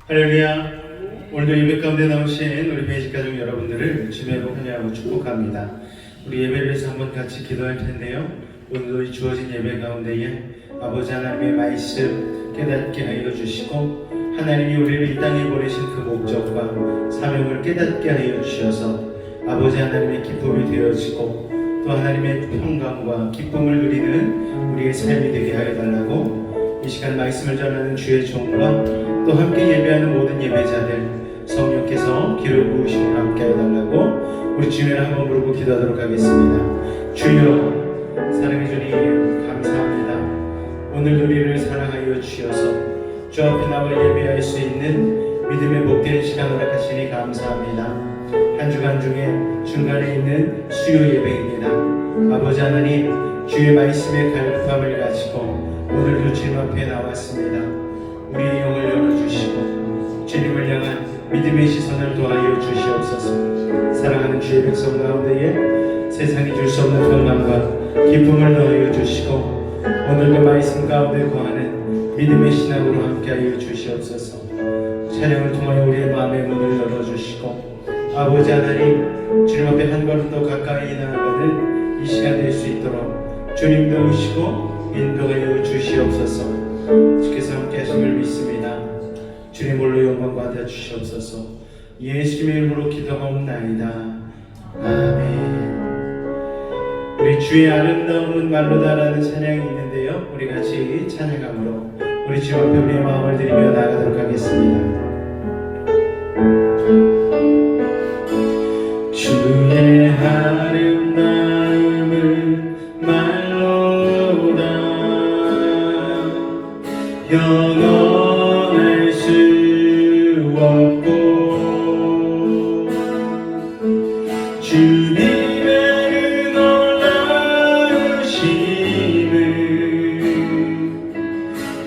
할렐루야. 오늘도 예배 가운데 나오신 우리 베이직 가족 여러분들을 주님의 복 환영하고 축복합니다. 우리 예배를 위해서 한번 같이 기도할 텐데요. 오늘도 이 주어진 예배 가운데에 아버지 하나님의 말씀 깨닫게 하여 주시고, 하나님이 우리를 이 땅에 보내신 그 목적과 사명을 깨닫게 하여 주셔서 아버지 하나님의 기쁨이 되어지고, 또 하나님의 평강과 기쁨을 누리는 우리의 삶이 되게 하여 달라고 이 시간 말씀을 전하는 주의 종과 또 함께 예배하는 모든 예배자들 성령께서 기름 부으심으로 함께 해달라고 우리 주님을 한번 부르고 기도하도록 하겠습니다. 주여, 사랑해 주님 감사합니다. 오늘 우리를 사랑하여 주셔서 주 앞에 나와 예배할 수 있는 믿음의 복된 시간 허락하시니 감사합니다. 한 주간 중에 중간에 있는 수요 예배입니다. 아버지 하나님, 주의 말씀의 갈급함을 가지고 오늘도 주님 앞에 나왔습니다. 우리의 영을 열어주시고 주님을 향한 믿음의 시선을 도하여 주시옵소서. 사랑하는 주의 백성 가운데에 세상이 줄 수 없는 평강과 기쁨을 넣어 주시고, 오늘도 말씀 가운데 거하는 믿음의 신앙으로 함께하여 주시옵소서. 찬양을 통하여 우리의 마음의 문을 열어주시고, 아버지 하나님, 주님 앞에 한 걸음 더 가까이 나아가는 이 시간 될 수 있도록 주님 도우시고 인도하여 주시옵소서. 주께서 함께 하심을 믿습니다. 주님 홀로 영광 받아 주시옵소서. 예수님의 이름으로 기도하옵나이다. 아멘. 우리 주의 아름다움은 말로다라는 찬양이 있는데요, 우리 같이 찬양함으로 우리 주 앞에 우리의 마음을 드리며 나아가도록 하겠습니다. 주의 아름다움은 말로다 영원할 수 없고, 주님의 놀라우심을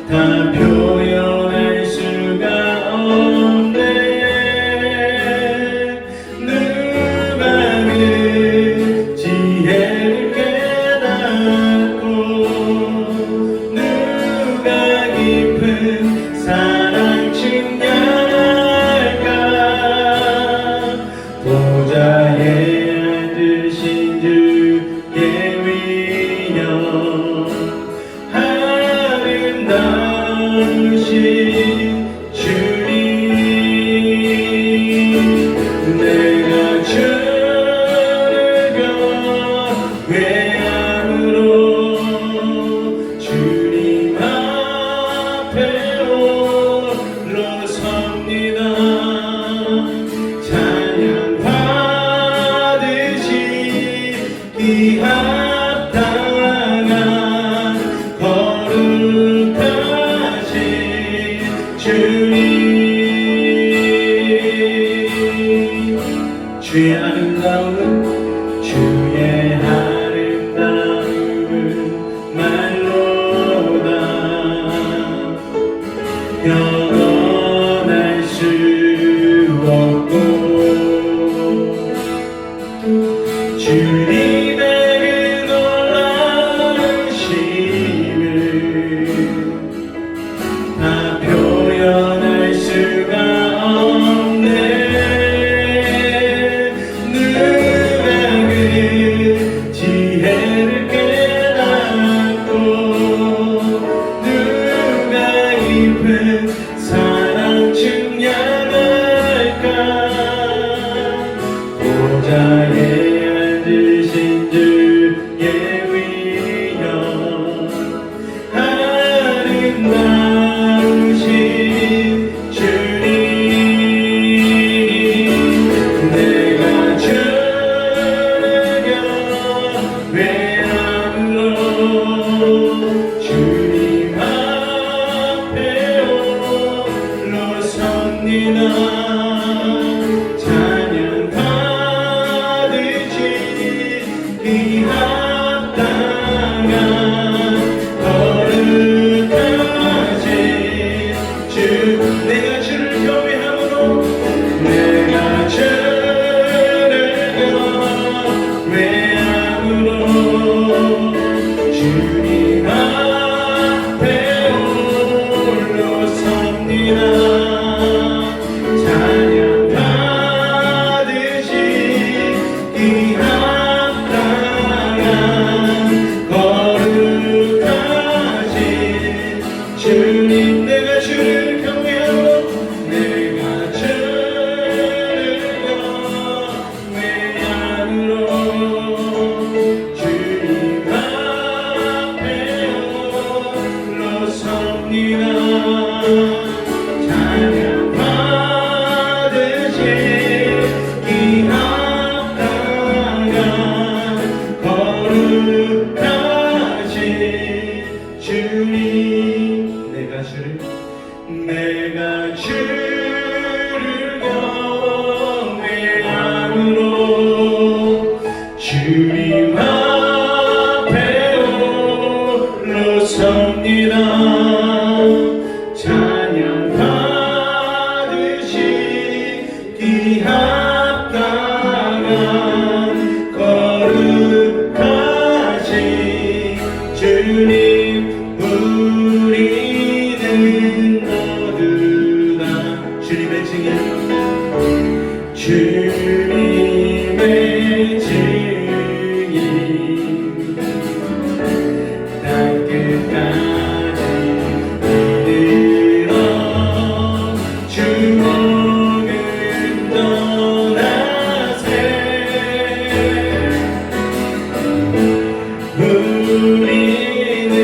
다 표현할 수가 없네. 누가 그 지혜를 깨닫고 누가 깊은 사랑 증명할까. 보좌에 앉으신 주의 위엄 아름다우신 주님, 내가 주를 경외함으로 주님 앞에 홀로 섭니다. 찬양 받으시기 합당한 거룩하신 주님, 주의 아름다움은 주의 아름다움은 말로다 영원할 수 없고, 주님의 그 놀라우심을 아름다우신 주님 내가 주를 외함으로 주님 앞에 홀로 섭니다 찬양 받으시기 합당한 거룩하신 주 내가 주를 경외함으로 내가 주를 경외함으로 주님 앞에 홀로 섭니다 찬양 받으시기 합당한 거룩하신 주님 내가 주를 경외하고 내가 주를 경외함으로 주님 앞에 홀로 섭니다 찬양 받으시기 합당한 거룩하신 주님 내가 주를 경외함으로 주님 앞에 홀로 섭니다 찬양 받으시기 합당한 거룩하신 주님 우리는 모두 다 주님의 증인 주님의 증인 땅끝까지 이르러 주목은 떠나세 우리는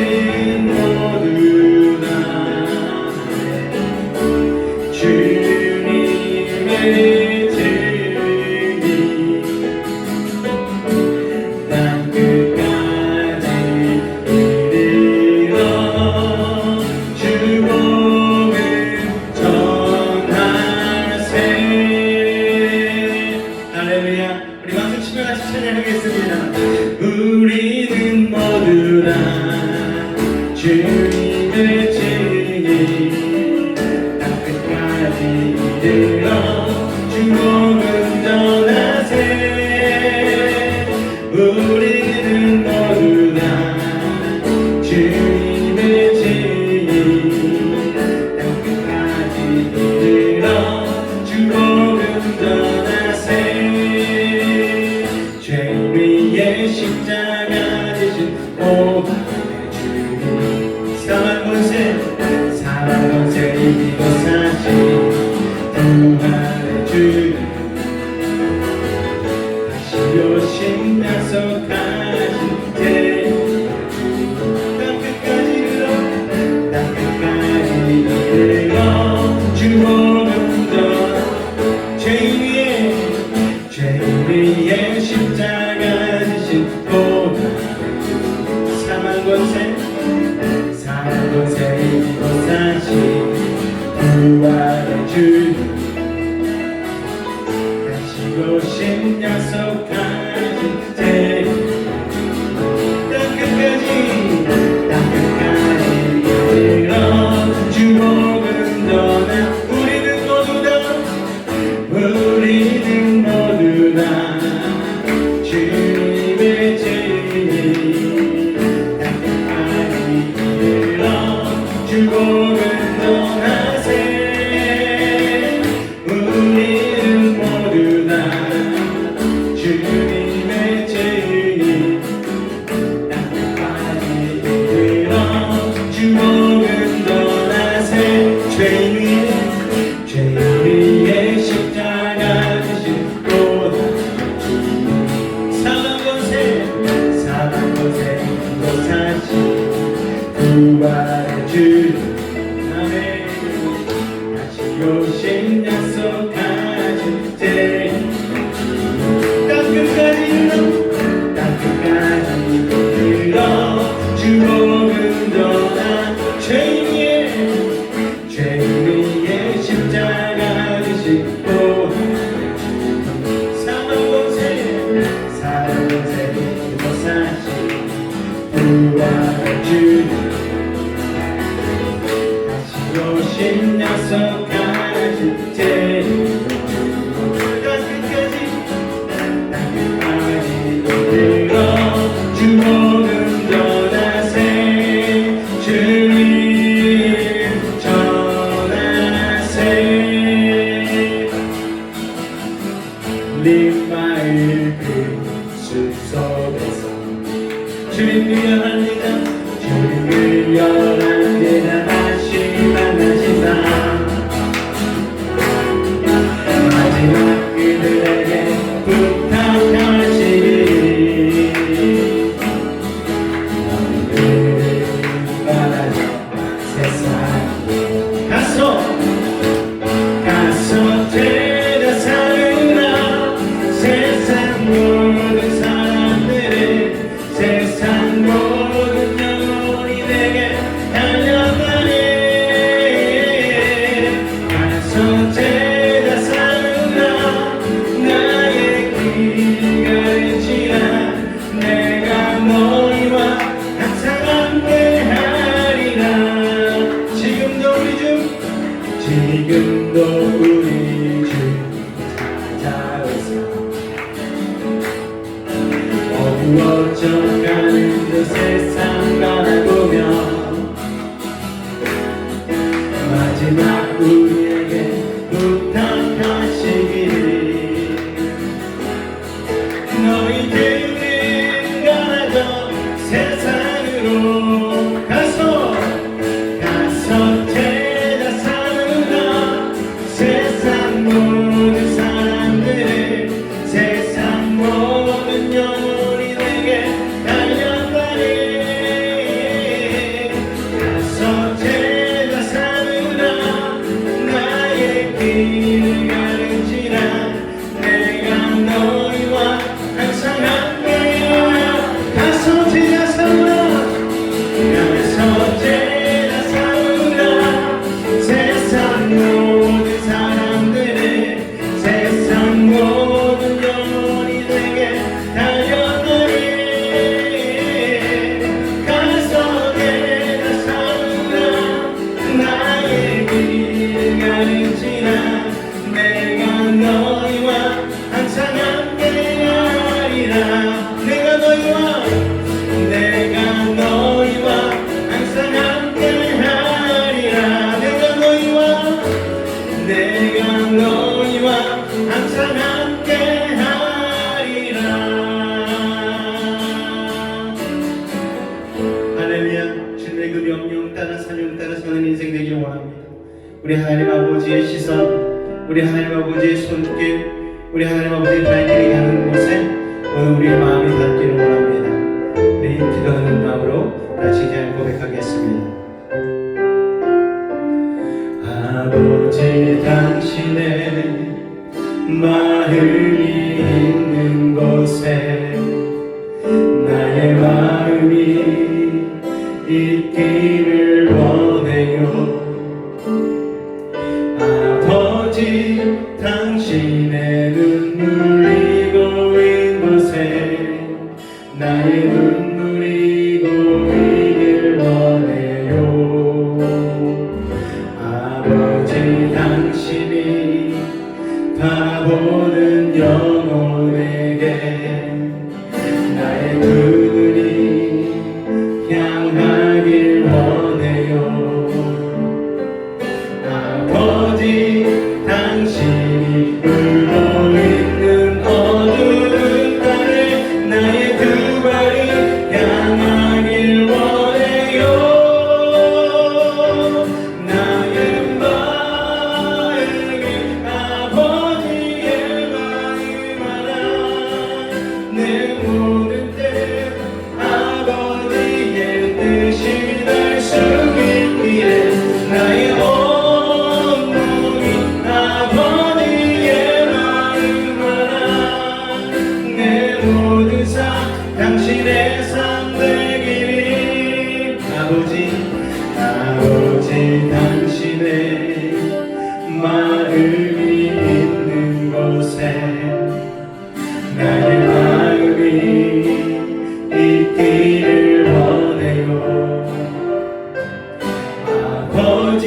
모두 다 주님의 증인 땅끝까지 이르러 주복을 전하세 할렐루야 우리 박수 치며 같이 찬양하겠습니다 우리는 모두 다 주님의 증인 땅끝까지 이르러 주복은 전하세 우리는 모두 다 주님의 증인 땅끝까지 이르러 주복은 전하세 죄 위에 십자가 지신 오만의 주님 사망 권세 이기고 사신 부활의 주님 다시 오신 약속하신 땅끝까지 이르러 주복은 전하 죄 위에 십자가 지신 사망 권세 이기고 사신 부활의 주님 다시 오신 약속하신 땅끝까지 이르러 주복은 전하 우리는 모두 다 주님의 증인 땅끝까지 이르러 주복은 전하세 우리는 모두 다 주님의 증인 땅끝까지 이르러 주복은 전하세 죄 위에 십자가 지신 사망 권세 이기고 사신 부활의 주 아멘. 다시 오신 약속하신 때 땅끝까지 흘러 주 복음 전하 죄 위에 십자가 지시고 사망 권세 못사신 부활한 주 다시 오신 약속하신 때 땅끝까지 흘러 주 복음 전하세 주님 전하세 림마을 그 숲속에서 주님을 연합니다 주님을 연합니다 다시 만나신다 마지막 그들에게 부탁하시리 너희를 바라죠 세상 가서 되다 사느라 세상 모든 사람들을 세상 모든 영혼이 내게 달려가네 가서 되다 사느라 나의 길을 지나 내가 너희와 항상 함께하리라 지금도 우리 주 찾아오사 어두워져가는 그 세상 바라보며 마지막 우리에게 부탁하시기를 너희들은 가라져 세상으로 가서 되다 사느라 세상 모든 사람들을 세상 모든 영혼이 내게 달려가네 가서 되다 사느라 나의 길을 가르치라 내가 너희와 항상 함께하여 가서 되다 사느라 세상 모든 사람들을 세상 모든 영혼이 내게 달려가네 가서 되다 사느라 나의 길을 가르치라 내가 너희와 항상 함께하리라 내가 너희와 항상 함께하리라 내가 너희와 항상 함께하리라 할렐루야 주님의 그 명령 따라 사명 따라 사는 인생 되기를 원합니다 우리 하나님 아버지의 시선 우리 하나님 아버지의 손길 우리 하나님 아버지의 발길이 가는 곳에 오늘 우리의 마음이 닿기를 원합니다 우리 기도하는 마음으로 같이 이제 고백하겠습니다 아버지 당신의 마음이 있는 곳에 나의 마음이 있기를 원해요 아버지 당신의 눈물이 고인 곳에 나의 눈물이 고이길 원해요 아버지 당신이 바라보는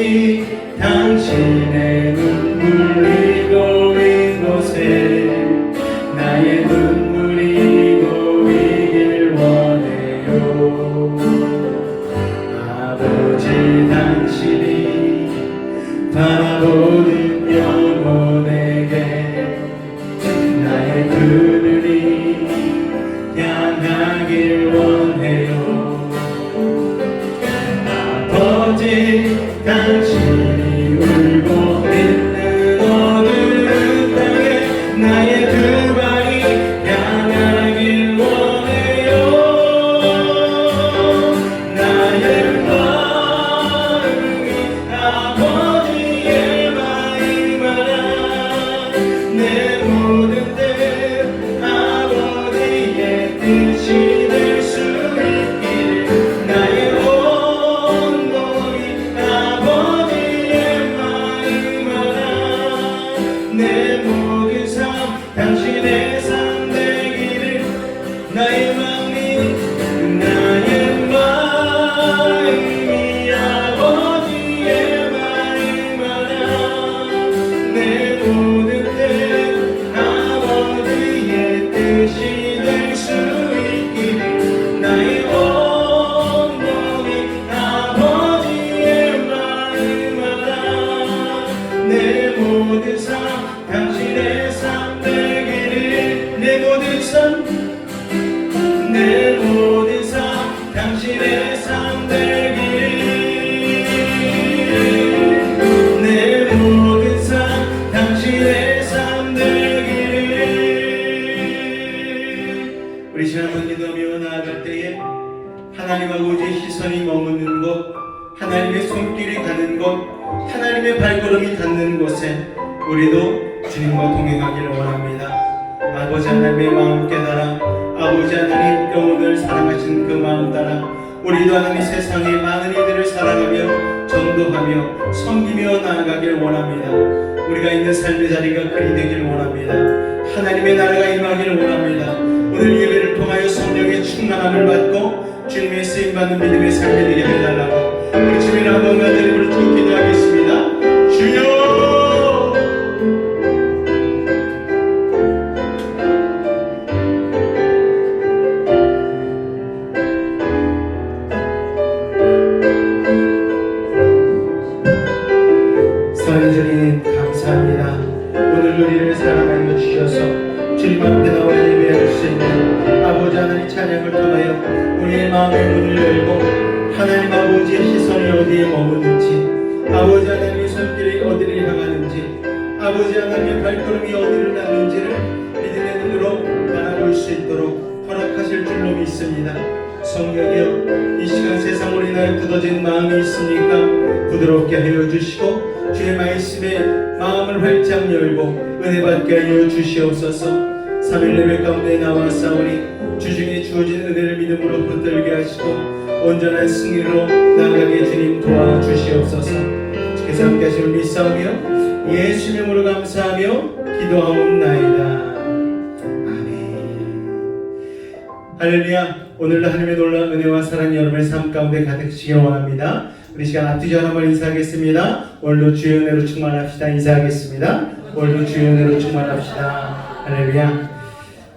아버지 당신의 눈물이 고인 곳에 나의 눈물이 고이길 원해요. 아버지 당신이 바라보는 영혼에게 나의 그 눈이 향하길 원해요. 아버지 당신이 울고 있는 어두운 땅에 나의 두 발이 향하길 원해요. 나의 마음이 아버지의 마음 알아. 내 모든 뜻 아버지의 뜻이 될 수 있기를 나의 온 몸이 아버지의 마음 알아. 내 모든 삶 당신의 삶 되기를 나의 마음이 아버지의 마음 알아. 내 모든 뜻 아버지의 뜻이 될 수 있기를 나의 온 몸이 아버지의 마음 알아. 내 모든 삶 당신의 삶 되기를 내 모든 삶 내 모든 삶 당신의 삶 되기를 내 모든 삶 당신의 삶 되기를. 우리 시간 한번 기도하며 나아갈 때에 하나님 아버지의 시선이 머무는 곳, 하나님의 손길이 가는 곳, 하나님의 발걸음이 닿는 곳에 우리도 주님과 동행하기를 원합니다. 아버지 하나님의 마음 깨달아 아버지 하나님 영혼을 사랑하신 그 마음 따라 우리도 하나님 세상의 많은 이들을 사랑하며 전도하며 섬기며 나아가길 원합니다. 우리가 있는 삶의 자리가 그리 되길 원합니다. 하나님의 나라가 임하기를 원합니다. 오늘 예배를 통하여 성령의 충만함을 받고 주님의 쓰임받는 믿음의 삶이 되게 해달라고 우리 주님을 한번 간절히 부르짖고 기도하겠습니다. 주여 주님 감사합니다. 오늘 우리를 사랑하여 주셔서 주님 앞에 나와 예배할 수 있는 아버지 하나님 찬양을 통하여 우리의 마음의 문을 열고 하나님 아버지의 시선이 어디에 머무는지 아버지 하나님의 손길이 어디를 향하는지 아버지 하나님의 발걸음이 어디를 닿는지를 믿음의 눈으로 바라볼 수 있도록 허락하실 줄로 믿습니다. 성령이여 이 시간 세상으로 인하여 굳어진 마음이 있습니까? 부드럽게 하여 주시고 주의 말씀에 마음을 활짝 열고 은혜 받게 하여 주시옵소서. 3일 예배 가운데 나와 싸우니 주중에 주어진 은혜를 믿음으로 붙들게 하시고 온전한 승리로 나아가게 주님 도와주시옵소서. 주께서 함께 하심을 믿사오며 예수 이름으로 감사하며 기도하옵나이다. 아멘. 할렐루야. 오늘도 하나님의 놀라운 은혜와 사랑이 여러분의 삶 가운데 가득하시길 원합니다. 우리 시간 앞뒤 한번 인사하겠습니다. 오늘도 주의 은혜로 충만합시다. 인사하겠습니다. 오늘도 주의 은혜로 충만합시다. 할렐루야.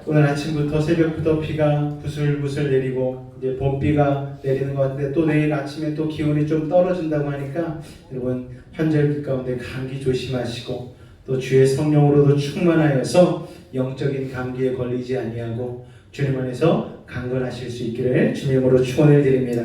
오늘 아침부터 새벽부터 비가 부슬부슬 내리고 이제 봄비가 내리는 것 같은데 또 내일 아침에 또 기온이 좀 떨어진다고 하니까 여러분 환절기 가운데 감기 조심하시고 또 주의 성령으로도 충만하여서 영적인 감기에 걸리지 아니하고 주님 안에서 강건하실 수 있기를 주님으로 축원을 드립니다.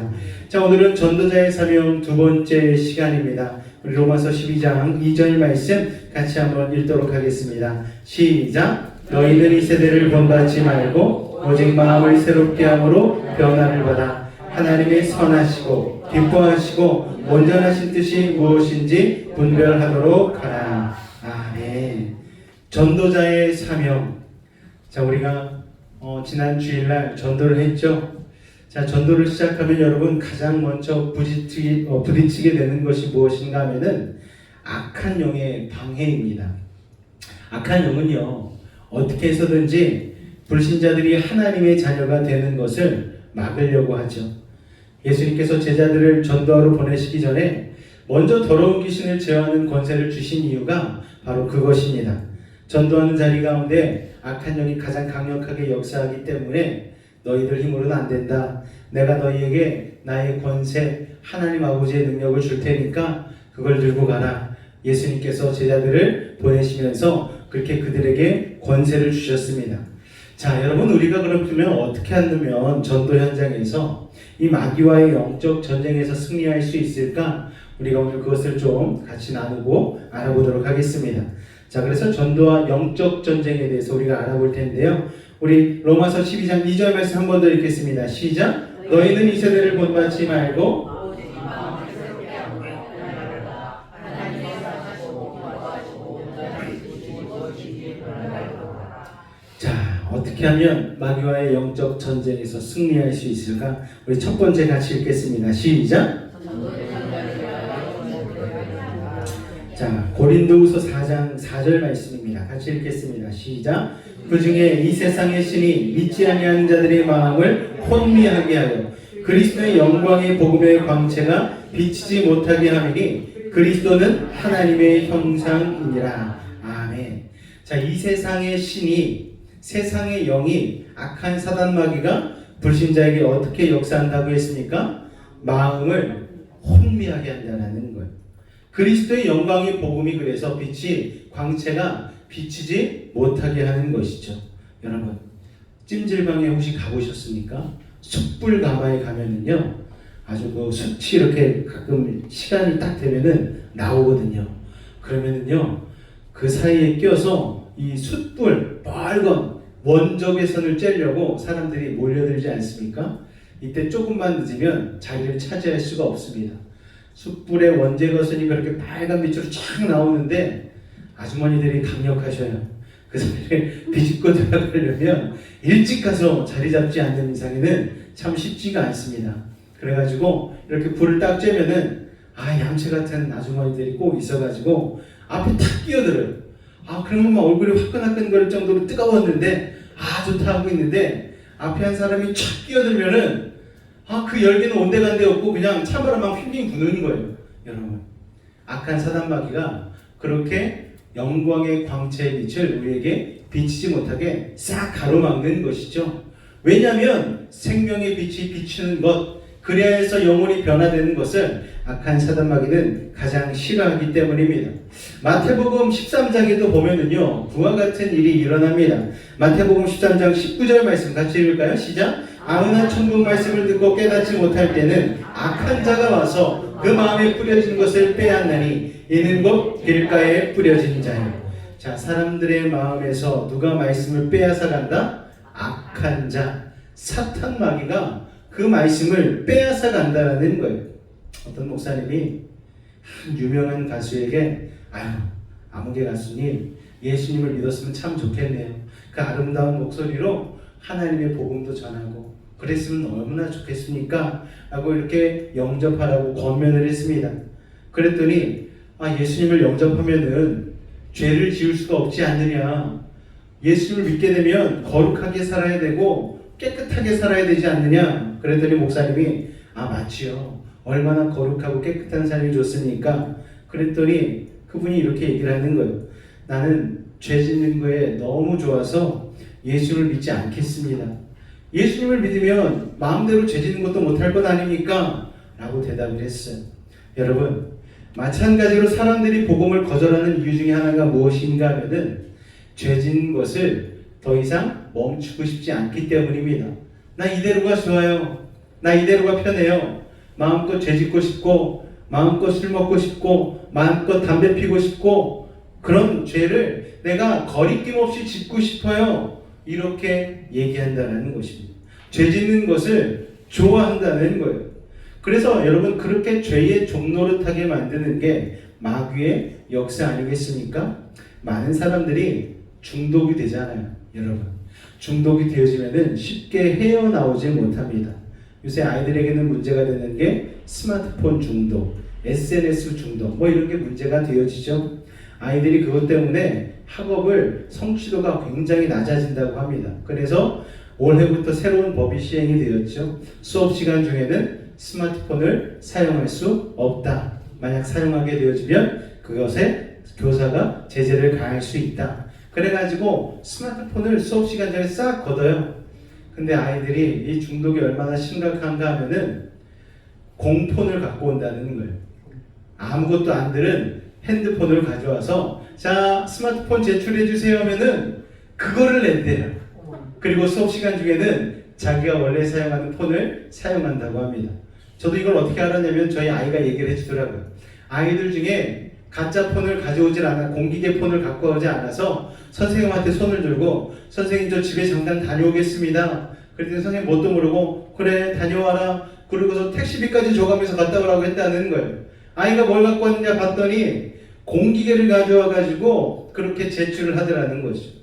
자, 오늘은 전도자의 사명 두 번째 시간입니다. 우리 로마서 12장 2절 말씀 같이 한번 읽도록 하겠습니다. 시작. 너희는 이 세대를 본받지 말고 오직 마음을 새롭게 함으로 변화를 받아 하나님의 선하시고 기뻐하시고 온전하신 뜻이 무엇인지 분별하도록 하라. 아멘. 전도자의 사명. 자, 우리가 지난 주일날 전도를 했죠. 자, 전도를 시작하면 여러분 가장 먼저 부딪히게 되는 것이 무엇인가 하면은 악한 영의 방해입니다. 악한 영은요, 어떻게 해서든지 불신자들이 하나님의 자녀가 되는 것을 막으려고 하죠. 예수님께서 제자들을 전도하러 보내시기 전에 먼저 더러운 귀신을 제어하는 권세를 주신 이유가 바로 그것입니다. 전도하는 자리 가운데 악한 영이 가장 강력하게 역사하기 때문에 너희들 힘으로는 안 된다. 내가 너희에게 나의 권세, 하나님 아버지의 능력을 줄 테니까 그걸 들고 가라. 예수님께서 제자들을 보내시면서 그렇게 그들에게 권세를 주셨습니다. 자, 여러분, 우리가 그러면 어떻게 하면 전도 현장에서 이 마귀와의 영적 전쟁에서 승리할 수 있을까? 우리가 오늘 그것을 좀 같이 나누고 알아보도록 하겠습니다. 자, 그래서 전도와 영적 전쟁에 대해서 우리가 알아볼 텐데요. 우리 로마서 12장 2절 말씀 한 번 더 읽겠습니다. 시작. 너희는 이 세대를 본받지 말고 자, 어떻게 하면 마귀와의 영적 전쟁에서 승리할 수 있을까? 우리 첫 번째 같이 읽겠습니다. 시작. 자, 고린도후서 4장 4절 말씀입니다. 같이 읽겠습니다. 시작. 그 중에 이 세상의 신이 믿지 아니하는 자들의 마음을 혼미하게 하여 그리스도의 영광의 복음의 광채가 비치지 못하게 하리니 그리스도는 하나님의 형상이니라. 아멘. 자, 이 세상의 신이, 세상의 영이, 악한 사단 마귀가 불신자에게 어떻게 역사한다고 했습니까? 마음을 혼미하게 한다는 거예요. 그리스도의 영광의 복음이 그래서 빛이, 광채가 비치지 못하게 하는 것이죠. 여러분, 찜질방에 혹시 가보셨습니까? 숯불 가마에 가면은요, 아주 그 숯이 이렇게 가끔 시간이 딱 되면은 나오거든요. 그러면은요, 그 사이에 껴서 이 숯불, 빨간 원적의 선을 쬐려고 사람들이 몰려들지 않습니까? 이때 조금만 늦으면 자리를 차지할 수가 없습니다. 숯불의 원재거선이 그렇게 빨간 빛으로 쫙 나오는데 아주머니들이 강력하셔요. 그 자리를 비집고 들어가려면 일찍 가서 자리 잡지 않는 이상에는 참 쉽지가 않습니다. 그래가지고 이렇게 불을 딱 쬐면은 얌체 같은 아주머니들이 꼭 있어가지고 앞에 탁 끼어들어요. 그러면 막 얼굴이 화끈화끈거릴 정도로 뜨거웠는데 좋다 하고 있는데 앞에 한 사람이 촥 끼어들면은 그 열기는 온데간데 없고 그냥 찬바람 막 휘빙 부는 거예요. 여러분, 악한 사단 마귀가 그렇게 영광의 광채의 빛을 우리에게 비치지 못하게 싹 가로막는 것이죠. 왜냐하면 생명의 빛이 비추는 것, 그래야 해서 영혼이 변화되는 것을 악한 사단 마귀는 가장 싫어하기 때문입니다. 마태복음 13장에도 보면은요, 그와 같은 일이 일어납니다. 마태복음 13장 19절 말씀 같이 읽을까요? 시작. 아흔한 천국 말씀을 듣고 깨닫지 못할 때는 악한 자가 와서 그 마음에 뿌려진 것을 빼앗나니 이는 곧 길가에 뿌려진 자요. 자, 사람들의 마음에서 누가 말씀을 빼앗아 간다? 악한 자, 사탄 마귀가 그 말씀을 빼앗아 간다는 거예요. 어떤 목사님이 한 유명한 가수에게 아무개 가수님, 예수님을 믿었으면 참 좋겠네요. 그 아름다운 목소리로 하나님의 복음도 전하고 그랬으면 얼마나 좋겠습니까? 라고 이렇게 영접하라고 권면을 했습니다. 그랬더니 예수님을 영접하면은 죄를 지을 수가 없지 않느냐, 예수님을 믿게 되면 거룩하게 살아야 되고 깨끗하게 살아야 되지 않느냐. 그랬더니 목사님이 맞지요, 얼마나 거룩하고 깨끗한 삶이 좋습니까? 그랬더니 그분이 이렇게 얘기를 하는 거예요. 나는 죄 짓는 거에 너무 좋아서 예수님을 믿지 않겠습니다. 예수님을 믿으면 마음대로 죄 짓는 것도 못할 것 아닙니까? 라고 대답을 했어요. 여러분, 마찬가지로 사람들이 복음을 거절하는 이유 중에 하나가 무엇인가 하면은 죄 짓는 것을 더 이상 멈추고 싶지 않기 때문입니다. 나 이대로가 좋아요. 나 이대로가 편해요. 마음껏 죄 짓고 싶고, 마음껏 술 먹고 싶고, 마음껏 담배 피고 싶고, 그런 죄를 내가 거리낌 없이 짓고 싶어요. 이렇게 얘기한다는 것입니다. 죄 짓는 것을 좋아한다는 거예요. 그래서 여러분, 그렇게 죄의 종노릇하게 만드는 게 마귀의 역사 아니겠습니까? 많은 사람들이 중독이 되잖아요. 여러분, 중독이 되어지면 쉽게 헤어나오지 못합니다. 요새 아이들에게는 문제가 되는 게 스마트폰 중독, SNS 중독, 이런 게 문제가 되어지죠. 아이들이 그것 때문에 학업을 성취도가 굉장히 낮아진다고 합니다. 그래서 올해부터 새로운 법이 시행이 되었죠. 수업 시간 중에는 스마트폰을 사용할 수 없다. 만약 사용하게 되어지면 그것에 교사가 제재를 가할 수 있다. 그래가지고 스마트폰을 수업 시간 전에 싹 걷어요. 근데 아이들이 이 중독이 얼마나 심각한가 하면은 공폰을 갖고 온다는 거예요. 아무것도 안 들은 핸드폰을 가져와서 자 스마트폰 제출해 주세요 하면은 그거를 낸대요. 그리고 수업 시간 중에는 자기가 원래 사용하는 폰을 사용한다고 합니다. 저도 이걸 어떻게 알았냐면 저희 아이가 얘기를 해주더라고요. 아이들 중에 가짜 폰을 가져오질 않아, 공기계 폰을 갖고 오지 않아서 선생님한테 손을 들고 선생님 저 집에 잠깐 다녀오겠습니다. 그랬더니 선생님 뭣도 모르고 그래 다녀와라. 그러고서 택시비까지 줘가면서 갔다 오라고 했다는 거예요. 아이가 뭘 갖고 왔느냐 봤더니 공기계를 가져와 가지고 그렇게 제출을 하더라는 것이죠.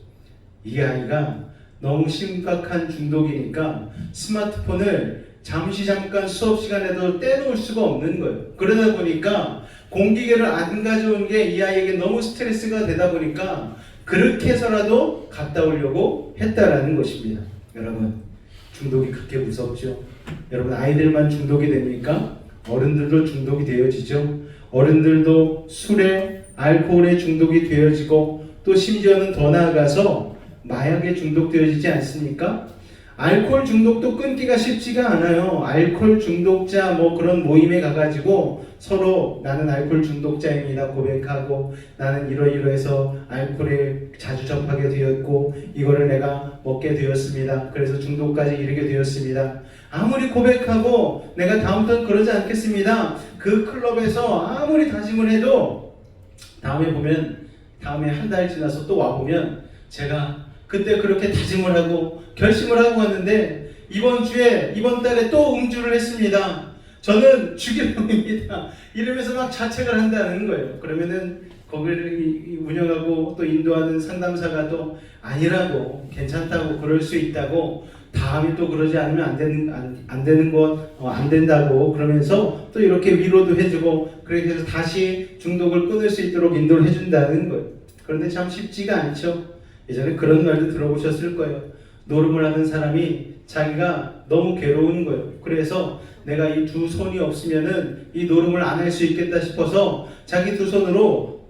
이 아이가 너무 심각한 중독이니까 스마트폰을 잠깐 수업 시간에도 떼놓을 수가 없는 거예요. 그러다 보니까 공기계를 안 가져온 게 이 아이에게 너무 스트레스가 되다 보니까 그렇게 해서라도 갔다 오려고 했다라는 것입니다. 여러분, 중독이 그렇게 무섭죠? 여러분, 아이들만 중독이 됩니까? 어른들도 중독이 되어지죠. 어른들도 술에, 알코올에 중독이 되어지고 또 심지어는 더 나아가서 마약에 중독되어지지 않습니까? 알코올 중독도 끊기가 쉽지가 않아요. 알코올 중독자 그런 모임에 가가지고 서로 나는 알코올 중독자입니다 고백하고 나는 이러이러해서 알코올에 자주 접하게 되었고 이거를 내가 먹게 되었습니다. 그래서 중독까지 이르게 되었습니다. 아무리 고백하고 내가 다음부터는 그러지 않겠습니다. 그 클럽에서 아무리 다짐을 해도 다음에 한 달 지나서 또 와보면 제가 그때 그렇게 다짐을 하고 결심을 하고 왔는데 이번 달에 또 음주를 했습니다. 저는 주기령입니다. 이러면서 막 자책을 한다는 거예요. 그러면은 거기를 운영하고 또 인도하는 상담사가 또 아니라고 괜찮다고 그럴 수 있다고 다음에 또 그러지 않으면 안 된다고 그러면서 또 이렇게 위로도 해주고 그렇게 해서 다시 중독을 끊을 수 있도록 인도를 해준다는 거예요. 그런데 참 쉽지가 않죠. 예전에 그런 말도 들어보셨을 거예요. 노름을 하는 사람이 자기가 너무 괴로운 거예요. 그래서 내가 이 두 손이 없으면은 이 노름을 안 할 수 있겠다 싶어서 자기 두 손으로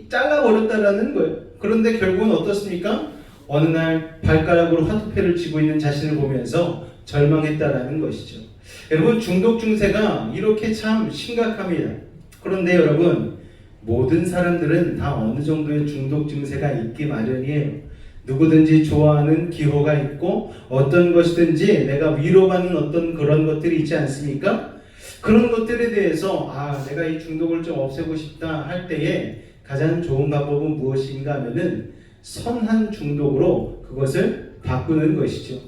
잘라버렸다라는 거예요. 그런데 결국은 어떻습니까? 어느 날 발가락으로 화투패를 쥐고 있는 자신을 보면서 절망했다라는 것이죠. 여러분, 중독 증세가 이렇게 참 심각합니다. 그런데 여러분, 모든 사람들은 다 어느 정도의 중독 증세가 있기 마련이에요. 누구든지 좋아하는 기호가 있고 어떤 것이든지 내가 위로받는 어떤 그런 것들이 있지 않습니까? 그런 것들에 대해서 내가 이 중독을 좀 없애고 싶다 할 때에 가장 좋은 방법은 무엇인가 하면은 선한 중독으로 그것을 바꾸는 것이죠.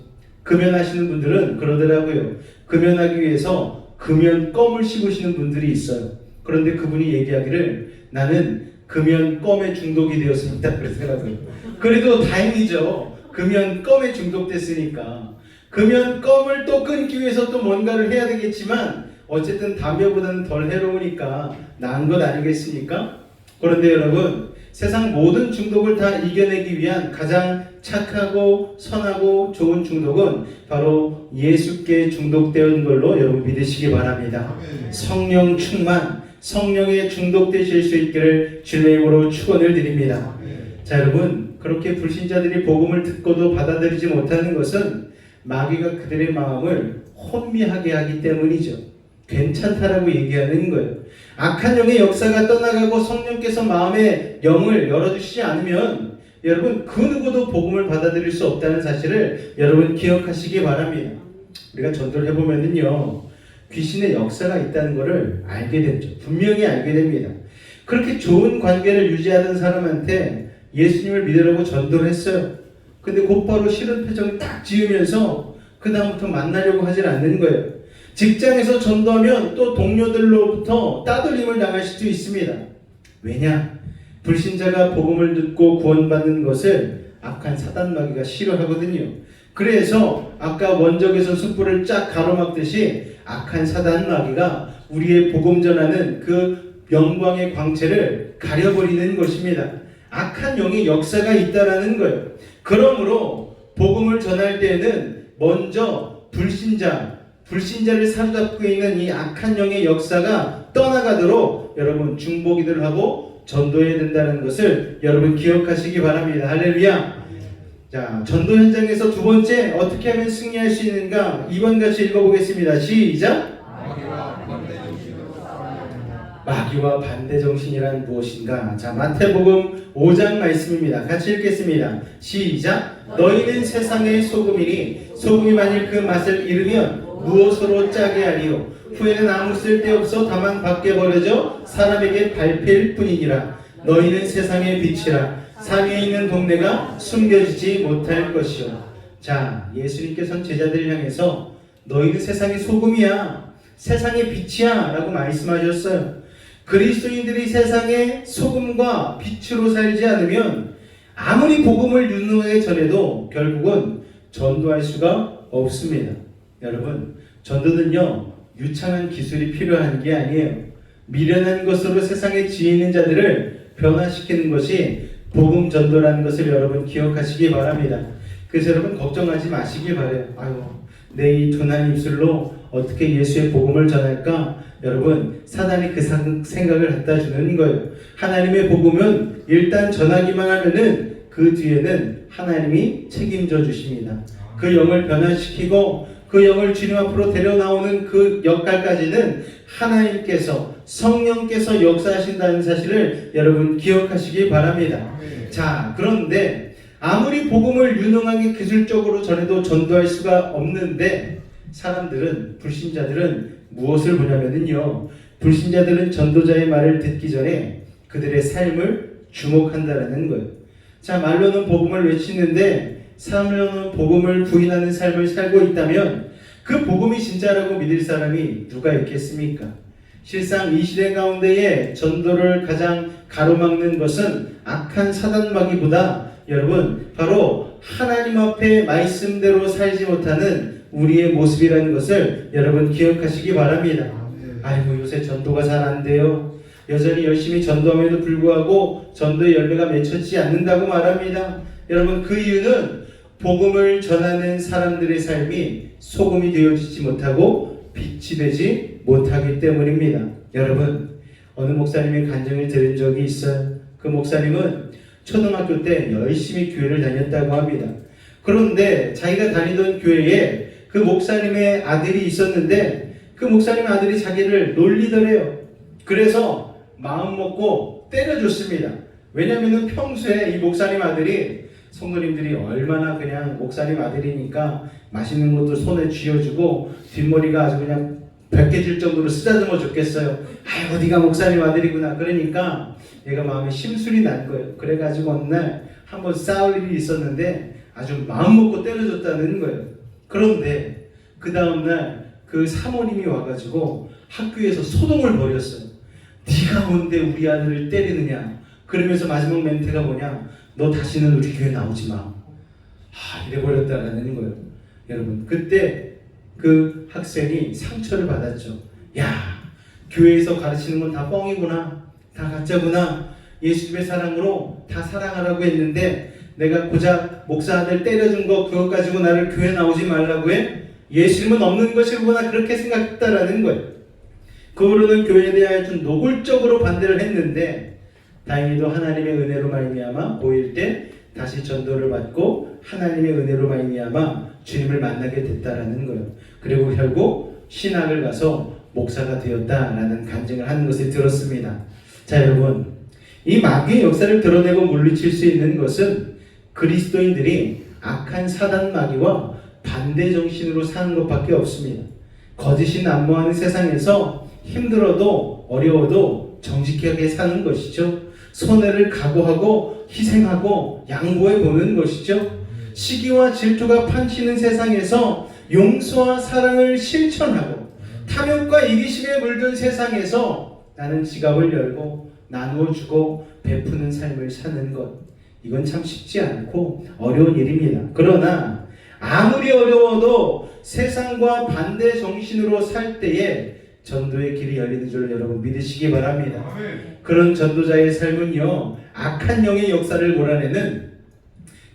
금연하시는 분들은 그러더라고요. 금연하기 위해서 금연껌을 씹으시는 분들이 있어요. 그런데 그분이 얘기하기를 나는 금연껌에 중독이 되었습니다 그러더라고요. 그래도 다행이죠. 금연껌에 중독됐으니까. 금연껌을 또 끊기 위해서 또 뭔가를 해야 되겠지만 어쨌든 담배보다는 덜 해로우니까 나은 것 아니겠습니까? 그런데 여러분, 세상 모든 중독을 다 이겨내기 위한 가장 착하고 선하고 좋은 중독은 바로 예수께 중독되는 걸로 여러분 믿으시기 바랍니다. 성령 충만, 성령에 중독되실 수 있기를 주님의 이름으로 축원을 드립니다. 자, 여러분, 그렇게 불신자들이 복음을 듣고도 받아들이지 못하는 것은 마귀가 그들의 마음을 혼미하게 하기 때문이죠. 괜찮다라고 얘기하는 거예요. 악한 영의 역사가 떠나가고 성령께서 마음의 영을 열어주시지 않으면 여러분, 그 누구도 복음을 받아들일 수 없다는 사실을 여러분 기억하시기 바랍니다. 우리가 전도를 해보면은요, 귀신의 역사가 있다는 것을 알게 되죠. 분명히 알게 됩니다. 그렇게 좋은 관계를 유지하던 사람한테 예수님을 믿으라고 전도를 했어요. 근데 곧바로 싫은 표정을 딱 지으면서 그 다음부터 만나려고 하질 않는 거예요. 직장에서 전도하면 또 동료들로부터 따돌림을 당할 수도 있습니다. 왜냐? 불신자가 복음을 듣고 구원받는 것을 악한 사단 마귀가 싫어하거든요. 그래서 아까 원적에서 숯불을 쫙 가로막듯이 악한 사단 마귀가 우리의 복음 전하는 그 영광의 광채를 가려버리는 것입니다. 악한 영의 역사가 있다라는 거예요. 그러므로 복음을 전할 때에는 먼저 불신자를 사로잡고 있는 이 악한 영의 역사가 떠나가도록 여러분 중보기도를 하고 전도해야 된다는 것을 여러분 기억하시기 바랍니다. 할렐루야. 자, 전도 현장에서 두 번째 어떻게 하면 승리할 수 있는가? 2번 같이 읽어보겠습니다. 시작. 마귀와 반대 정신이란 무엇인가? 자, 마태복음 5장 말씀입니다. 같이 읽겠습니다. 시작. 너희는 세상의 소금이니 소금이 만일 그 맛을 잃으면 무엇으로 짜게 하리요? 후에는 아무 쓸데없어 다만 밖에 버려져 사람에게 밟힐 뿐이니라. 너희는 세상의 빛이라. 상에 있는 동네가 숨겨지지 못할 것이요. 자, 예수님께서는 제자들을 향해서 너희는 세상의 소금이야, 세상의 빛이야 라고 말씀하셨어요. 그리스도인들이 세상의 소금과 빛으로 살지 않으면 아무리 복음을 유능하게 전해도 결국은 전도할 수가 없습니다. 여러분, 전도는요 유창한 기술이 필요한 게 아니에요. 미련한 것으로 세상에 지혜있는 자들을 변화시키는 것이 복음 전도라는 것을 여러분 기억하시기 바랍니다. 그래서 여러분 걱정하지 마시기 바래요. 아유, 내 이 둔한 입술로 어떻게 예수의 복음을 전할까? 여러분, 사단이 그 생각을 갖다 주는 거예요. 하나님의 복음은 일단 전하기만 하면은 그 뒤에는 하나님이 책임져 주십니다. 그 영을 변화시키고 그 영을 주님 앞으로 데려나오는 그 역할까지는 하나님께서, 성령께서 역사하신다는 사실을 여러분 기억하시기 바랍니다. 자, 그런데 아무리 복음을 유능하게 기술적으로 전해도 전도할 수가 없는데 사람들은, 불신자들은 무엇을 보냐면요, 불신자들은 전도자의 말을 듣기 전에 그들의 삶을 주목한다라는 거예요. 자, 말로는 복음을 외치는데 삶으로는 복음을 부인하는 삶을 살고 있다면 그 복음이 진짜라고 믿을 사람이 누가 있겠습니까? 실상 이 시대 가운데에 전도를 가장 가로막는 것은 악한 사단마귀보다 여러분 바로 하나님 앞에 말씀대로 살지 못하는 우리의 모습이라는 것을 여러분 기억하시기 바랍니다. 아이고, 요새 전도가 잘 안 돼요. 여전히 열심히 전도함에도 불구하고 전도의 열매가 맺혀지지 않는다고 말합니다. 여러분, 그 이유는 복음을 전하는 사람들의 삶이 소금이 되어지지 못하고 빛이 되지 못하기 때문입니다. 여러분, 어느 목사님의 간증을 들은 적이 있어요. 그 목사님은 초등학교 때 열심히 교회를 다녔다고 합니다. 그런데 자기가 다니던 교회에 그 목사님의 아들이 있었는데 그 목사님의 아들이 자기를 놀리더래요. 그래서 마음 먹고 때려줬습니다. 왜냐하면 평소에 이 목사님 아들이, 성도님들이 얼마나 그냥 목사님 아들이니까 맛있는 것도 손에 쥐어주고 뒷머리가 아주 그냥 벗겨질 정도로 쓰다듬어 줬겠어요. 아이고, 네가 목사님 아들이구나. 그러니까 얘가 마음에 심술이 난 거예요. 그래가지고 어느 날 한번 싸울 일이 있었는데 아주 마음 먹고 때려줬다는 거예요. 그런데 그 다음날 그 사모님이 와가지고 학교에서 소동을 벌였어요. 네가 뭔데 우리 아들을 때리느냐. 그러면서 마지막 멘트가 뭐냐, 너 다시는 우리 교회 나오지 마. 이래버렸다라는 거예요. 여러분, 그때 그 학생이 상처를 받았죠. 야, 교회에서 가르치는 건 다 뻥이구나, 다 가짜구나. 예수님의 사랑으로 다 사랑하라고 했는데 내가 고작 목사 아들 때려준 거 그것 가지고 나를 교회 나오지 말라고 해? 예수님은 없는 것이구나, 그렇게 생각했다라는 거예요. 그 후로는 교회에 대하여 좀 노골적으로 반대를 했는데 다행히도 하나님의 은혜로 말미암아 보일 때 다시 전도를 받고 하나님의 은혜로 말미암아 주님을 만나게 됐다라는 거예요. 그리고 결국 신학을 가서 목사가 되었다라는 간증을 하는 것을 들었습니다. 자, 여러분, 이 마귀의 역사를 드러내고 물리칠 수 있는 것은 그리스도인들이 악한 사단 마귀와 반대 정신으로 사는 것밖에 없습니다. 거짓이 난무하는 세상에서 힘들어도 어려워도 정직하게 사는 것이죠. 손해를 각오하고 희생하고 양보해 보는 것이죠. 시기와 질투가 판치는 세상에서 용서와 사랑을 실천하고 탐욕과 이기심에 물든 세상에서 나는 지갑을 열고 나누어 주고 베푸는 삶을 사는 것, 이건 참 쉽지 않고 어려운 일입니다. 그러나 아무리 어려워도 세상과 반대 정신으로 살 때에 전도의 길이 열리는 줄 여러분 믿으시기 바랍니다. 그런 전도자의 삶은요, 악한 영의 역사를 몰아내는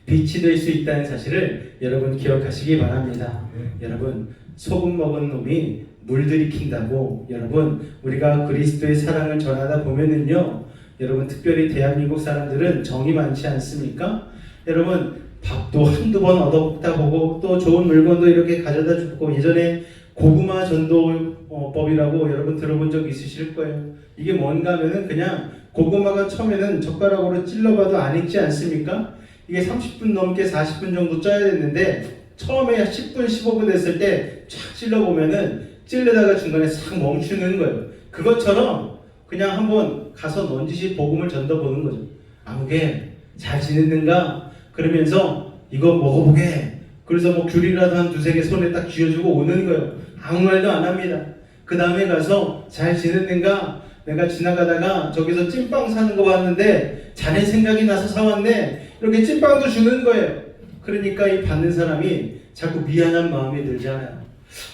빛이 될 수 있다는 사실을 여러분 기억하시기 바랍니다. 여러분, 소금 먹은 놈이 물들이킨다고 여러분 우리가 그리스도의 사랑을 전하다 보면은요 여러분 특별히 대한민국 사람들은 정이 많지 않습니까? 여러분 밥도 한두 번 얻어먹다 보고 또 좋은 물건도 이렇게 가져다 주고 예전에 고구마 전도법이라고 여러분 들어본 적 있으실 거예요. 이게 뭔가 하면은 그냥 고구마가 처음에는 젓가락으로 찔러봐도 안 익지 않습니까? 이게 30분 넘게 40분 정도 쪄야 됐는데 처음에 10분 15분 됐을 때 쫙 찔러보면은 찔르다가 중간에 싹 멈추는 거예요. 그것처럼 그냥 한번 가서 넌지시 복음을 전도보는 거죠. 아무개 잘 지냈는가? 그러면서 이거 먹어보게. 그래서 뭐 귤이라도 한 두세 개 손에 딱 쥐어주고 오는 거예요. 아무 말도 안 합니다. 그 다음에 가서 잘 지냈는가? 내가 지나가다가 저기서 찐빵 사는 거 봤는데 자네 생각이 나서 사왔네. 이렇게 찐빵도 주는 거예요. 그러니까 이 받는 사람이 자꾸 미안한 마음이 들잖아요.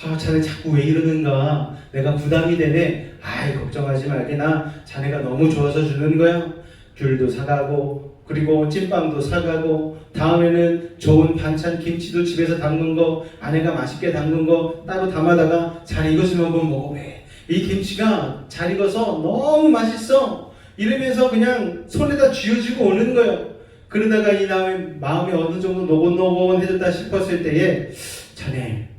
아, 자네 자꾸 왜 이러는가? 내가 부담이 되네. 아이, 걱정하지 말게나. 자네가 너무 좋아서 주는 거야. 귤도 사가고 그리고 찐빵도 사가고 다음에는 좋은 반찬 김치도 집에서 담근 거 아내가 맛있게 담근 거 따로 담아다가 자네 이것 좀 한번 먹어봐. 이 김치가 잘 익어서 너무 맛있어. 이러면서 그냥 손에다 쥐어주고 오는 거예요. 그러다가 이 다음에 마음이 어느 정도 노곤노곤해졌다 싶었을 때에 자네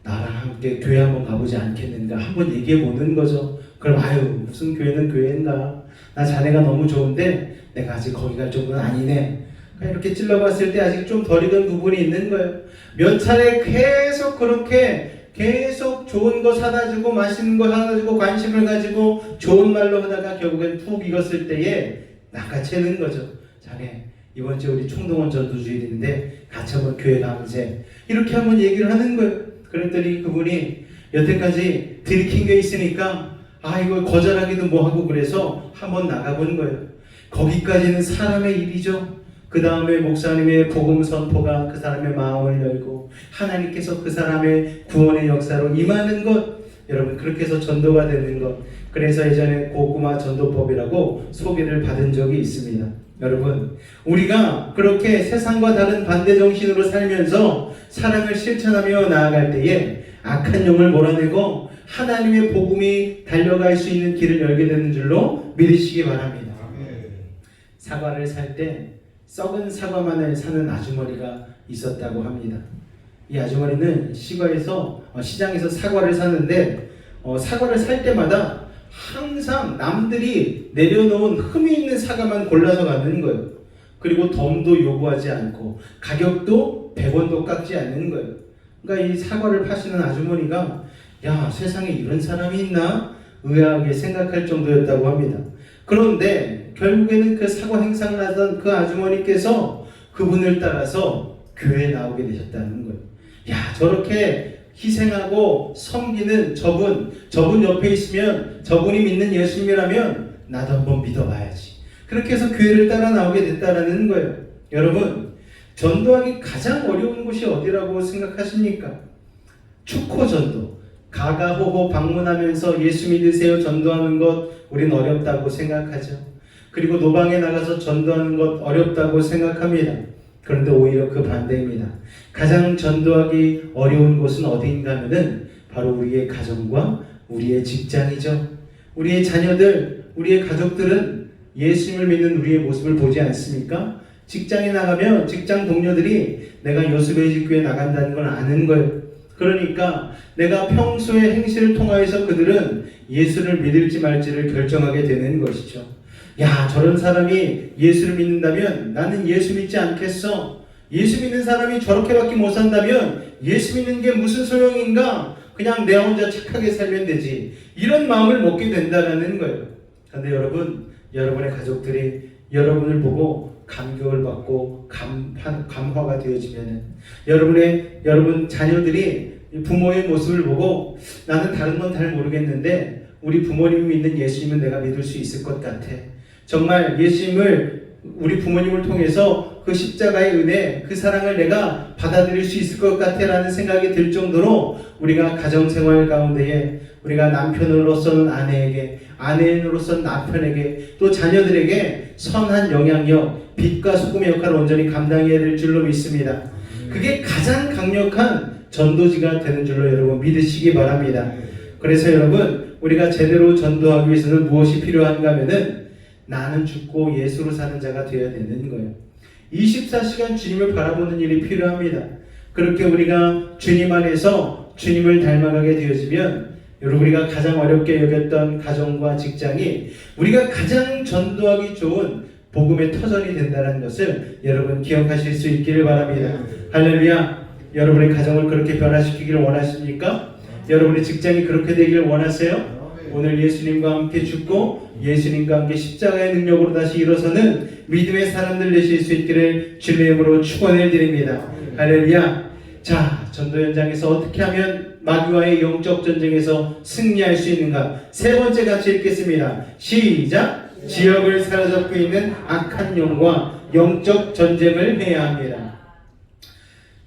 나랑 함께 교회 한번 가보지 않겠는가 한번 얘기해 보는 거죠. 그럼 아유 무슨 교회는 교회인가 나 자네가 너무 좋은데 내가 아직 거기 갈 정도는 아니네. 이렇게 찔러봤을 때 아직 좀 덜 익은 부분이 있는 거예요. 몇 차례 계속 그렇게 계속 좋은 거 사다 주고 맛있는 거 사다 주고 관심을 가지고 좋은 말로 하다가 결국엔 푹 익었을 때에 낚아채는 거죠. 자네 이번 주에 우리 총동원 전도주일인데 같이 한번 교회 가보세. 이렇게 한번 얘기를 하는 거예요. 그랬더니 그분이 여태까지 들킨 게 있으니까 아 이거 거절하기도 뭐하고 그래서 한번 나가본 거예요. 거기까지는 사람의 일이죠. 그 다음에 목사님의 복음 선포가 그 사람의 마음을 열고 하나님께서 그 사람의 구원의 역사로 임하는 것, 여러분 그렇게 해서 전도가 되는 것. 그래서 예전에 고구마 전도법이라고 소개를 받은 적이 있습니다. 여러분 우리가 그렇게 세상과 다른 반대 정신으로 살면서 사랑을 실천하며 나아갈 때에 악한 영을 몰아내고 하나님의 복음이 달려갈 수 있는 길을 열게 되는 줄로 믿으시기 바랍니다. 사과를 살 때 썩은 사과만을 사는 아주머니가 있었다고 합니다. 이 아주머니는 시장에서 사과를 사는데 사과를 살 때마다 항상 남들이 내려놓은 흠이 있는 사과만 골라서 가는 거예요. 그리고 덤도 요구하지 않고 가격도 100원도 깎지 않는 거예요. 그러니까 이 사과를 파시는 아주머니가 야 세상에 이런 사람이 있나? 의아하게 생각할 정도였다고 합니다. 그런데 결국에는 그 사과 행상을 하던 그 아주머니께서 그분을 따라서 교회에 나오게 되셨다는 거예요. 야 저렇게 희생하고 섬기는 저분 옆에 있으면 저분이 믿는 예수님이라면 나도 한번 믿어봐야지. 그렇게 해서 교회를 따라 나오게 됐다라는 거예요. 여러분 전도하기 가장 어려운 곳이 어디라고 생각하십니까? 축호 전도, 가가호호 방문하면서 예수 믿으세요 전도하는 것 우린 어렵다고 생각하죠. 그리고 노방에 나가서 전도하는 것 어렵다고 생각합니다. 그런데 오히려 그 반대입니다. 가장 전도하기 어려운 곳은 어디인가 하면은 바로 우리의 가정과 우리의 직장이죠. 우리의 자녀들, 우리의 가족들은 예수님을 믿는 우리의 모습을 보지 않습니까? 직장에 나가면 직장 동료들이 내가 여수베이직교회 나간다는 걸 아는 거예요. 그러니까 내가 평소의 행실을 통하여서 그들은 예수를 믿을지 말지를 결정하게 되는 것이죠. 야 저런 사람이 예수를 믿는다면 나는 예수 믿지 않겠어. 예수 믿는 사람이 저렇게밖에 못 산다면 예수 믿는 게 무슨 소용인가? 그냥 내 혼자 착하게 살면 되지. 이런 마음을 먹게 된다는 거예요. 그런데 여러분, 여러분의 가족들이 여러분을 보고 감격을 받고 감화가 되어지면은 여러분 자녀들이 부모의 모습을 보고 나는 다른 건 잘 모르겠는데 우리 부모님이 믿는 예수님은 내가 믿을 수 있을 것 같아. 정말 예수님을 우리 부모님을 통해서 그 십자가의 은혜, 그 사랑을 내가 받아들일 수 있을 것 같아 라는 생각이 들 정도로 우리가 가정생활 가운데에 우리가 남편으로서는 아내에게, 아내로서는 남편에게, 또 자녀들에게 선한 영향력, 빛과 소금의 역할을 온전히 감당해야 될 줄로 믿습니다. 그게 가장 강력한 전도지가 되는 줄로 여러분 믿으시기 바랍니다. 그래서 여러분 우리가 제대로 전도하기 위해서는 무엇이 필요한가 하면은 나는 죽고 예수로 사는 자가 되어야 되는 거예요. 24시간 주님을 바라보는 일이 필요합니다. 그렇게 우리가 주님 안에서 주님을 닮아가게 되어지면 여러분 우리가 가장 어렵게 여겼던 가정과 직장이 우리가 가장 전도하기 좋은 복음의 터전이 된다는 것을 여러분 기억하실 수 있기를 바랍니다. 할렐루야. 여러분의 가정을 그렇게 변화시키기를 원하십니까? 여러분의 직장이 그렇게 되기를 원하세요? 오늘 예수님과 함께 죽고 예수님과 함께 십자가의 능력으로 다시 일어서는 믿음의 사람들 되실 수 있기를 주님의 이름으로 축원을 드립니다. 할렐루야. 자, 전도 현장에서 어떻게 하면 마귀와의 영적 전쟁에서 승리할 수 있는가? 세 번째 같이 읽겠습니다. 시작! 지역을 사로잡고 있는 악한 영과 영적 전쟁을 해야 합니다.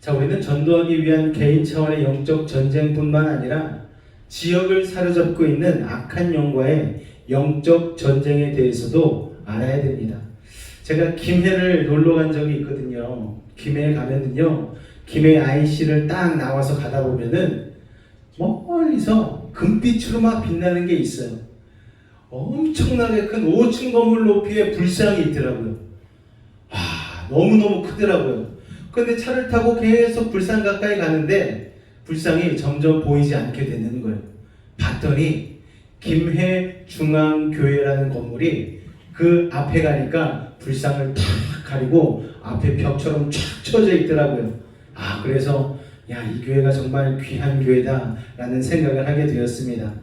자, 우리는 전도하기 위한 개인 차원의 영적 전쟁뿐만 아니라 지역을 사로잡고 있는 악한 영과의 영적 전쟁에 대해서도 알아야 됩니다. 제가 김해를 놀러 간 적이 있거든요. 김해에 가면은요, 김해 IC를 딱 나와서 가다 보면은 멀리서 금빛으로 막 빛나는 게 있어요. 엄청나게 큰 5층 건물 높이의 불상이 있더라고요. 너무너무 크더라고요. 근데 차를 타고 계속 불상 가까이 가는데 불상이 점점 보이지 않게 되는 거예요. 봤더니 김해중앙교회라는 건물이 그 앞에 가니까 불상을 탁 가리고 앞에 벽처럼 쫙 쳐져 있더라고요. 그래서 이 교회가 정말 귀한 교회다 라는 생각을 하게 되었습니다.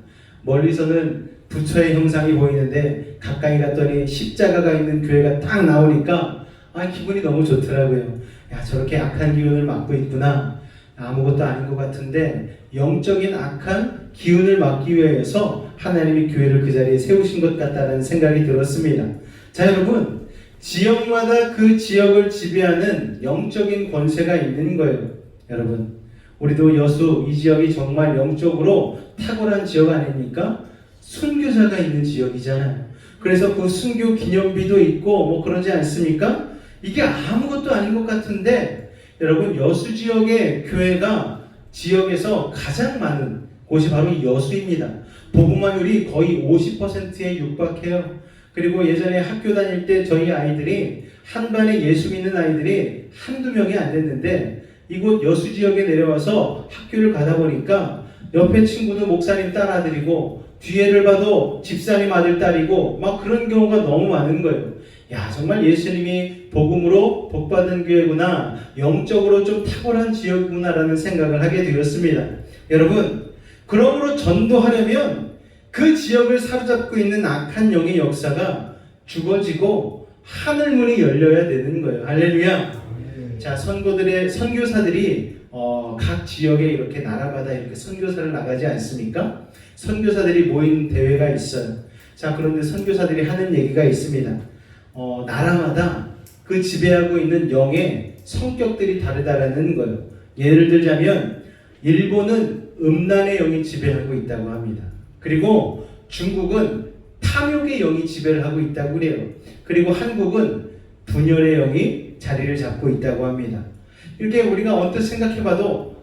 멀리서는 부처의 형상이 보이는데 가까이 갔더니 십자가가 있는 교회가 딱 나오니까 기분이 너무 좋더라고요. 저렇게 악한 기운을 맡고 있구나. 아무것도 아닌 것 같은데 영적인 악한 기운을 막기 위해서 하나님이 교회를 그 자리에 세우신 것 같다는 생각이 들었습니다. 자, 여러분, 지역마다 그 지역을 지배하는 영적인 권세가 있는 거예요. 여러분, 우리도 여수 이 지역이 정말 영적으로 탁월한 지역 아닙니까? 순교자가 있는 지역이잖아요. 그래서 그 순교 기념비도 있고 그러지 않습니까? 이게 아무것도 아닌 것 같은데 여러분, 여수 지역의 교회가 지역에서 가장 많은 곳이 바로 이 여수입니다. 복음화율이 거의 50%에 육박해요. 그리고 예전에 학교 다닐 때 저희 아이들이 한 반에 예수 믿는 아이들이 한두 명이 안 됐는데 이곳 여수 지역에 내려와서 학교를 가다 보니까 옆에 친구도 목사님 딸 아들이고 뒤에를 봐도 집사님 아들 딸이고 막 그런 경우가 너무 많은 거예요. 정말 예수님이 복음으로 복받은 교회구나, 영적으로 좀 탁월한 지역이구나라는 생각을 하게 되었습니다. 여러분, 그러므로 전도하려면 그 지역을 사로잡고 있는 악한 영의 역사가 죽어지고 하늘문이 열려야 되는 거예요. 할렐루야. 자, 선교사들이 각 지역에 이렇게 나라마다 이렇게 선교사를 나가지 않습니까? 선교사들이 모인 대회가 있어요. 자, 그런데 선교사들이 하는 얘기가 있습니다. 나라마다 그 지배하고 있는 영의 성격들이 다르다라는 거예요. 예를 들자면 일본은 음란의 영이 지배하고 있다고 합니다. 그리고 중국은 탐욕의 영이 지배를 하고 있다고 그래요. 그리고 한국은 분열의 영이 자리를 잡고 있다고 합니다. 이렇게 우리가 언뜻 생각해봐도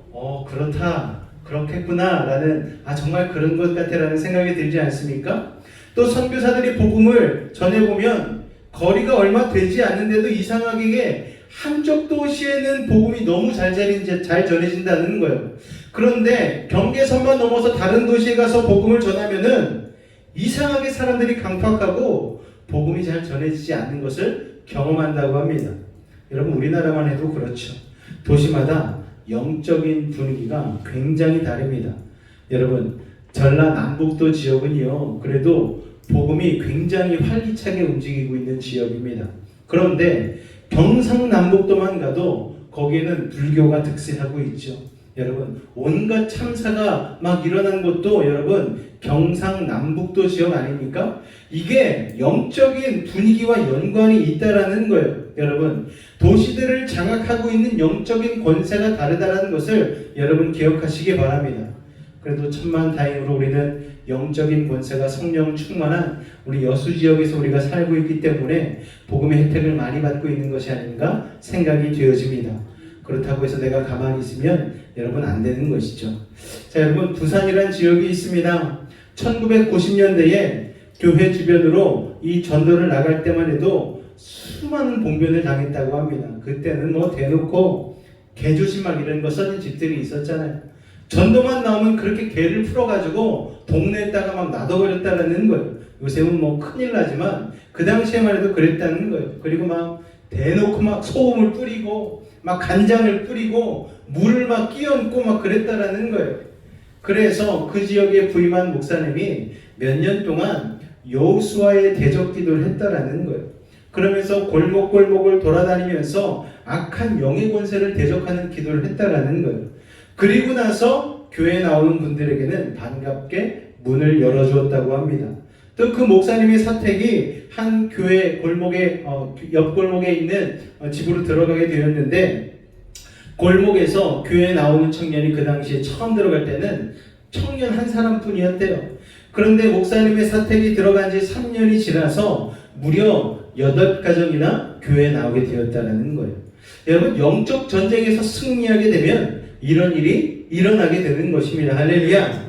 그렇다, 그렇겠구나 라는 정말 그런 것 같아 라는 생각이 들지 않습니까? 또 선교사들이 복음을 전해보면 거리가 얼마 되지 않는데도 이상하게 한쪽 도시에는 복음이 너무 잘 전해진다는 거예요. 그런데 경계선만 넘어서 다른 도시에 가서 복음을 전하면은 이상하게 사람들이 강팍하고 복음이 잘 전해지지 않는 것을 경험한다고 합니다. 여러분, 우리나라만 해도 그렇죠. 도시마다 영적인 분위기가 굉장히 다릅니다. 여러분, 전라남북도 지역은요, 그래도 복음이 굉장히 활기차게 움직이고 있는 지역입니다. 그런데 경상남북도만 가도 거기에는 불교가 득세하고 있죠. 여러분, 온갖 참사가 막 일어난 곳도 여러분 경상남북도 지역 아닙니까? 이게 영적인 분위기와 연관이 있다라는 거예요. 여러분, 도시들을 장악하고 있는 영적인 권세가 다르다는 것을 여러분 기억하시기 바랍니다. 그래도 천만다행으로 우리는 영적인 권세가 성령 충만한 우리 여수 지역에서 우리가 살고 있기 때문에 복음의 혜택을 많이 받고 있는 것이 아닌가 생각이 되어집니다. 그렇다고 해서 내가 가만히 있으면 여러분 안 되는 것이죠. 자, 여러분 부산이란 지역이 있습니다. 1990년대에 교회 주변으로 이 전도를 나갈 때만 해도 수많은 봉변을 당했다고 합니다. 그때는 뭐 대놓고 개조심막 이런 거 써진 집들이 있었잖아요. 전도만 나오면 그렇게 개를 풀어가지고 동네에다가 막 놔둬버렸다는 거예요. 요새는 뭐 큰일 나지만 그 당시에만 해도 그랬다는 거예요. 그리고 막 대놓고 막 소금을 뿌리고 막 간장을 뿌리고 물을 막 끼얹고 막 그랬다라는 거예요. 그래서 그 지역에 부임한 목사님이 몇 년 동안 여호수아의 대적 기도를 했다라는 거예요. 그러면서 골목골목을 돌아다니면서 악한 영의 권세를 대적하는 기도를 했다라는 거예요. 그리고 나서 교회에 나오는 분들에게는 반갑게 문을 열어주었다고 합니다. 또 그 목사님의 사택이 한 교회 골목에 옆 골목에 있는 집으로 들어가게 되었는데, 골목에서 교회에 나오는 청년이 그 당시에 처음 들어갈 때는 청년 한 사람뿐이었대요. 그런데 목사님의 사택이 들어간 지 3년이 지나서 무려 8가정이나 교회에 나오게 되었다는 거예요. 여러분, 영적 전쟁에서 승리하게 되면 이런 일이 일어나게 되는 것입니다. 할렐루야.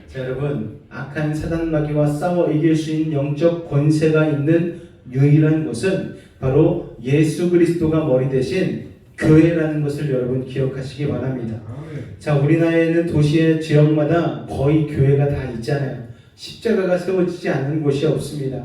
자, 여러분, 악한 사단 마귀와 싸워 이길 수 있는 영적 권세가 있는 유일한 곳은 바로 예수 그리스도가 머리 대신 교회라는 것을 여러분 기억하시기 바랍니다. 자, 우리나라에는 도시의 지역마다 거의 교회가 다 있잖아요. 십자가가 세워지지 않는 곳이 없습니다.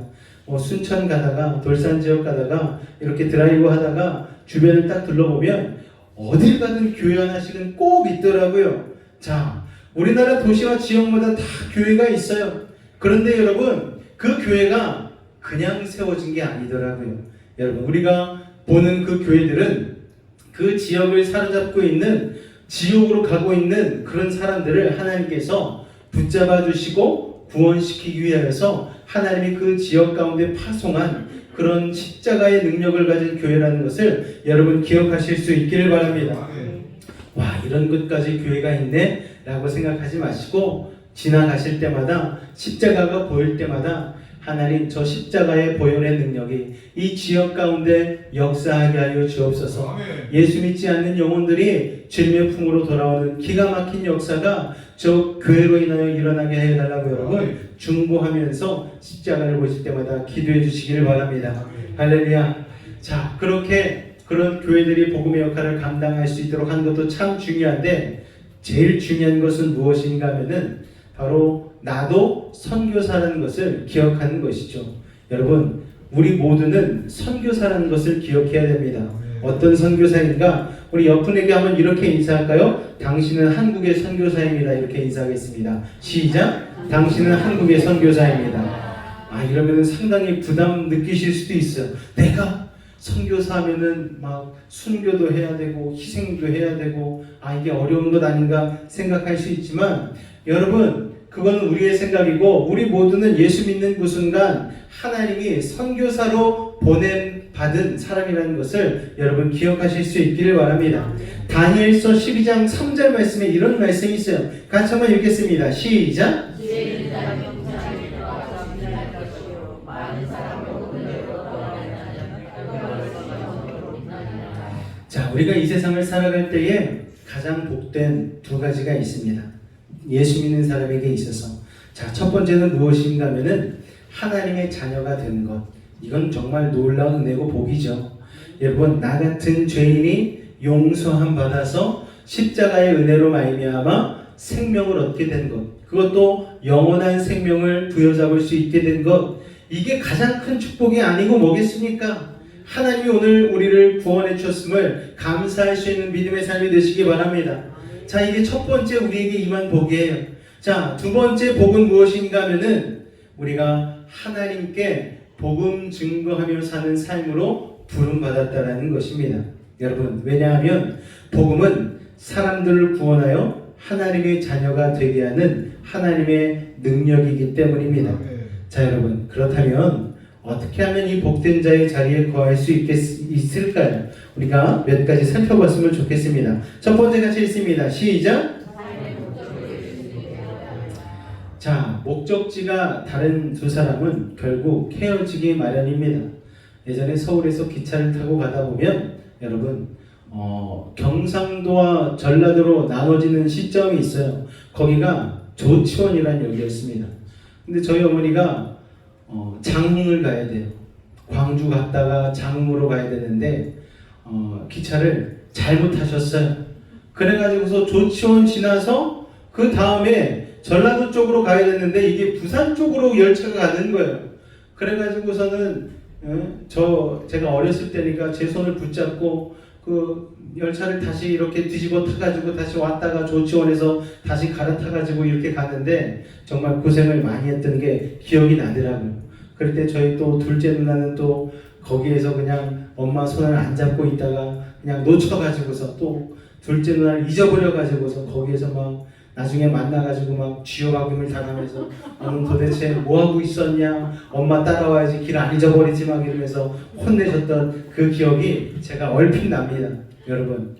순천 가다가 돌산 지역 가다가 이렇게 드라이브 하다가 주변을 딱 둘러보면 어딜 가든 교회 하나씩은 꼭 있더라고요. 자, 우리나라 도시와 지역마다 다 교회가 있어요. 그런데 여러분, 그 교회가 그냥 세워진 게 아니더라고요. 여러분, 우리가 보는 그 교회들은 그 지역을 사로잡고 있는, 지옥으로 가고 있는 그런 사람들을 하나님께서 붙잡아 주시고 구원시키기 위하여서 하나님이 그 지역 가운데 파송한 그런 십자가의 능력을 가진 교회라는 것을 여러분 기억하실 수 있기를 바랍니다. 와, 이런 것까지 교회가 있네 라고 생각하지 마시고, 지나가실 때마다 십자가가 보일 때마다 하나님, 저 십자가의 보혈의 능력이 이 지역 가운데 역사하게 하여 주옵소서. 예수 믿지 않는 영혼들이 질매품으로 돌아오는 기가 막힌 역사가 저 교회로 인하여 일어나게 해달라고 여러분 중보하면서 십자가를 보실 때마다 기도해 주시기를 바랍니다. 할렐루야. 자, 그렇게 그런 교회들이 복음의 역할을 감당할 수 있도록 하는 것도 참 중요한데, 제일 중요한 것은 무엇인가 하면은 바로 나도 선교사라는 것을 기억하는 것이죠. 여러분, 우리 모두는 선교사라는 것을 기억해야 됩니다. 어떤 선교사인가? 우리 옆분에게 한번 이렇게 인사할까요? 당신은 한국의 선교사입니다. 이렇게 인사하겠습니다. 시작! 당신은 한국의 선교사입니다. 이러면 상당히 부담 느끼실 수도 있어요. 내가 선교사 하면은 막 순교도 해야 되고 희생도 해야 되고 이게 어려운 것 아닌가 생각할 수 있지만, 여러분, 그건 우리의 생각이고, 우리 모두는 예수 믿는 그 순간 하나님이 선교사로 보냄받은 사람이라는 것을 여러분 기억하실 수 있기를 바랍니다. 다니엘서 12장 3절 말씀에 이런 말씀이 있어요. 같이 한번 읽겠습니다. 시작! 자, 우리가 이 세상을 살아갈 때에 가장 복된 두 가지가 있습니다. 예수 믿는 사람에게 있어서. 자, 첫 번째는 무엇인가 하면은 하나님의 자녀가 되는 것. 이건 정말 놀라운 은혜고 복이죠. 여러분, 나 같은 죄인이 용서함 받아서 십자가의 은혜로 말미암아 생명을 얻게 된 것, 그것도 영원한 생명을 부여잡을 수 있게 된 것, 이게 가장 큰 축복이 아니고 뭐겠습니까? 하나님이 오늘 우리를 구원해 주셨음을 감사할 수 있는 믿음의 삶이 되시기 바랍니다. 자, 이게 첫 번째 우리에게 임한 복이에요. 자, 두 번째 복은 무엇인가 하면은 우리가 하나님께 복음 증거하며 사는 삶으로 부름받았다라는 것입니다. 여러분, 왜냐하면 복음은 사람들을 구원하여 하나님의 자녀가 되게 하는 하나님의 능력이기 때문입니다. 자, 여러분, 그렇다면 어떻게 하면 이 복된 자의 자리에 거할 수 있을까요? 우리가 몇 가지 살펴봤으면 좋겠습니다. 첫 번째 같이 읽습니다. 시작! 자, 목적지가 다른 두 사람은 결국 헤어지기 마련입니다. 예전에 서울에서 기차를 타고 가다 보면 여러분, 경상도와 전라도로 나눠지는 시점이 있어요. 거기가 조치원이라는 역이었습니다. 근데 저희 어머니가 장흥을 가야 돼요. 광주 갔다가 장흥으로 가야 되는데 기차를 잘못 타셨어요. 그래가지고서 조치원 지나서 그 다음에 전라도 쪽으로 가야 되는데 이게 부산 쪽으로 열차가 가는 거예요. 그래가지고서는 제가 어렸을 때니까 제 손을 붙잡고 그 열차를 다시 이렇게 뒤집어 타가지고 다시 왔다가 조치원에서 다시 갈아타가지고 이렇게 가는데 정말 고생을 많이 했던 게 기억이 나더라고요. 그럴 때 저희 또 둘째 누나는 또 거기에서 그냥 엄마 손을 안 잡고 있다가 그냥 놓쳐가지고서 또 둘째 누나를 잊어버려가지고서 거기에서 막 나중에 만나가지고 막 쥐어가김을 당하면서 너는 도대체 뭐하고 있었냐, 엄마 따라와야지 길 안 잊어버리지 막 이러면서 혼내셨던 그 기억이 제가 얼핏 납니다. 여러분,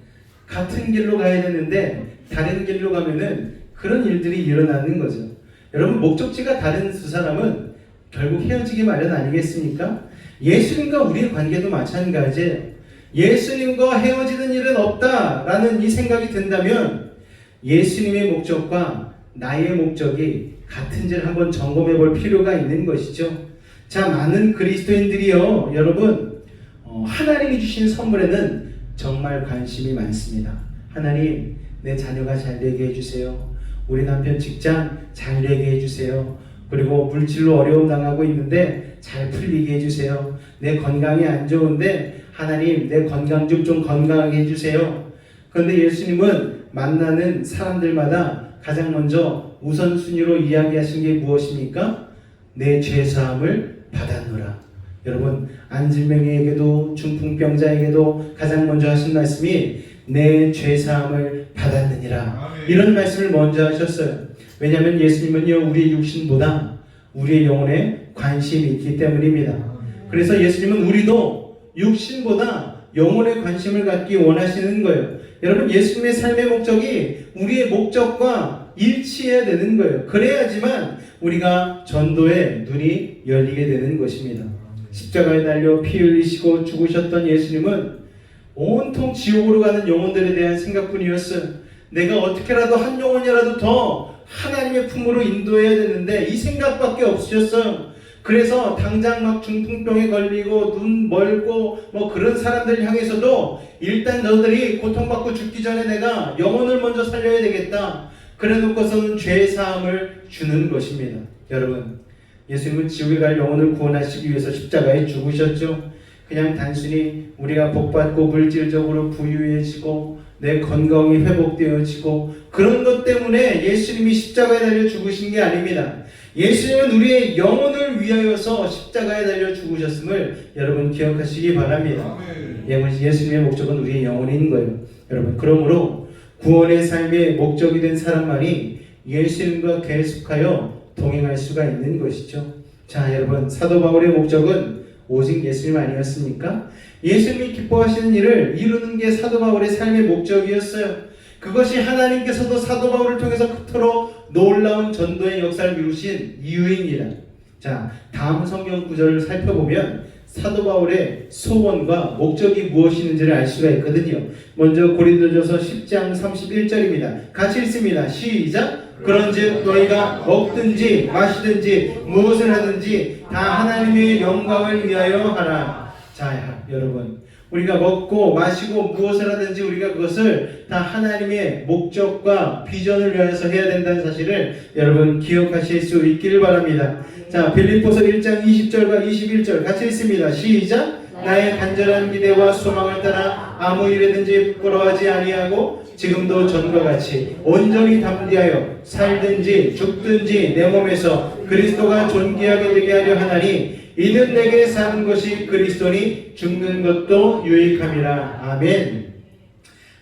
같은 길로 가야 되는데 다른 길로 가면은 그런 일들이 일어나는 거죠. 여러분, 목적지가 다른 두 사람은 결국 헤어지기 마련 아니겠습니까? 예수님과 우리의 관계도 마찬가지예요. 예수님과 헤어지는 일은 없다라는 이 생각이 든다면 예수님의 목적과 나의 목적이 같은지를 한번 점검해 볼 필요가 있는 것이죠. 자, 많은 그리스도인들이요, 여러분, 하나님이 주신 선물에는 정말 관심이 많습니다. 하나님, 내 자녀가 잘 되게 해주세요. 우리 남편 직장 잘 되게 해주세요. 그리고 물질로 어려움 당하고 있는데 잘 풀리게 해주세요. 내 건강이 안 좋은데 하나님, 내 건강 좀 건강하게 해주세요. 그런데 예수님은 만나는 사람들마다 가장 먼저 우선순위로 이야기하신 게 무엇입니까? 내 죄사함을 받았노라. 여러분, 안질맹이에게도 중풍병자에게도 가장 먼저 하신 말씀이 내 죄사함을 받았느니라. 이런 말씀을 먼저 하셨어요. 왜냐하면 예수님은요, 우리의 육신보다 우리의 영혼에 관심이 있기 때문입니다. 그래서 예수님은 우리도 육신보다 영혼에 관심을 갖기 원하시는 거예요. 여러분, 예수님의 삶의 목적이 우리의 목적과 일치해야 되는 거예요. 그래야지만 우리가 전도에 눈이 열리게 되는 것입니다. 십자가에 달려 피 흘리시고 죽으셨던 예수님은 온통 지옥으로 가는 영혼들에 대한 생각뿐이었어요. 내가 어떻게라도 한 영혼이라도 더 하나님의 품으로 인도해야 되는데 이 생각밖에 없으셨어요. 그래서 당장 막 중풍병에 걸리고 눈 멀고 뭐 그런 사람들 향해서도 일단 너희들이 고통받고 죽기 전에 내가 영혼을 먼저 살려야 되겠다. 그래 놓고서는 죄 사함을 주는 것입니다. 여러분, 예수님은 지옥에 갈 영혼을 구원하시기 위해서 십자가에 죽으셨죠. 그냥 단순히 우리가 복받고 물질적으로 부유해지고 내 건강이 회복되어지고 그런 것 때문에 예수님이 십자가에 달려 죽으신 게 아닙니다. 예수님은 우리의 영혼을 위하여서 십자가에 달려 죽으셨음을 여러분 기억하시기 바랍니다. 예수님의 목적은 우리의 영혼인 거예요. 여러분, 그러므로 구원의 삶의 목적이 된 사람만이 예수님과 계속하여 동행할 수가 있는 것이죠. 자, 여러분, 사도 바울의 목적은 오직 예수님 아니었습니까? 예수님이 기뻐하시는 일을 이루는 게 사도 바울의 삶의 목적이었어요. 그것이 하나님께서도 사도 바울을 통해서 그토록 놀라운 전도의 역사를 이루신 이유입니다. 자, 다음 성경 구절을 살펴보면 사도 바울의 소원과 목적이 무엇이는지를 알 수가 있거든요. 먼저 고린도전서 10장 31절입니다. 같이 읽습니다. 시작! 그런즉 너희가 먹든지 마시든지 무엇을 하든지 다 하나님의 영광을 위하여 하라. 자, 여러분, 우리가 먹고 마시고 무엇을 하든지 우리가 그것을 다 하나님의 목적과 비전을 위해서 해야 된다는 사실을 여러분 기억하실 수 있기를 바랍니다. 자, 빌립보서 1장 20절과 21절 같이 읽습니다. 시작! 나의 간절한 기대와 소망을 따라 아무 일에든지 부끄러워하지 아니하고 지금도 전과 같이 온전히 담대하여 살든지 죽든지 내 몸에서 그리스도가 존귀하게 되게 하려 하나니 이는 내게 사는 것이 그리스도니 죽는 것도 유익함이라. 아멘.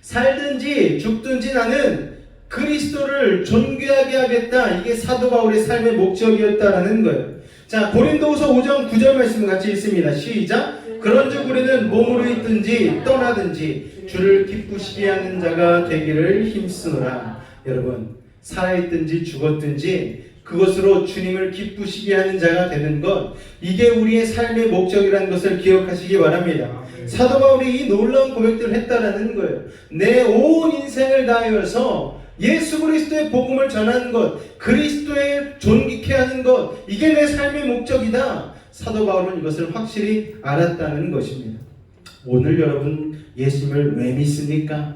살든지 죽든지 나는 그리스도를 존귀하게 하겠다. 이게 사도 바울의 삶의 목적이었다라는 거예요. 자, 고린도후서 5장 9절 말씀을 같이 읽습니다. 시작! 그런즉 우리는 몸으로 있든지 떠나든지 주를 기쁘시게 하는 자가 되기를 힘쓰노라. 여러분, 살아있든지 죽었든지 그것으로 주님을 기쁘시게 하는 자가 되는 것, 이게 우리의 삶의 목적이라는 것을 기억하시기 바랍니다. 사도 바울이 이 놀라운 고백들을 했다라는 거예요. 내 온 인생을 다하여서 예수 그리스도의 복음을 전하는 것, 그리스도의 존귀케 하는 것, 이게 내 삶의 목적이다. 사도 바울은 이것을 확실히 알았다는 것입니다. 오늘 여러분 예수님을 왜 믿습니까?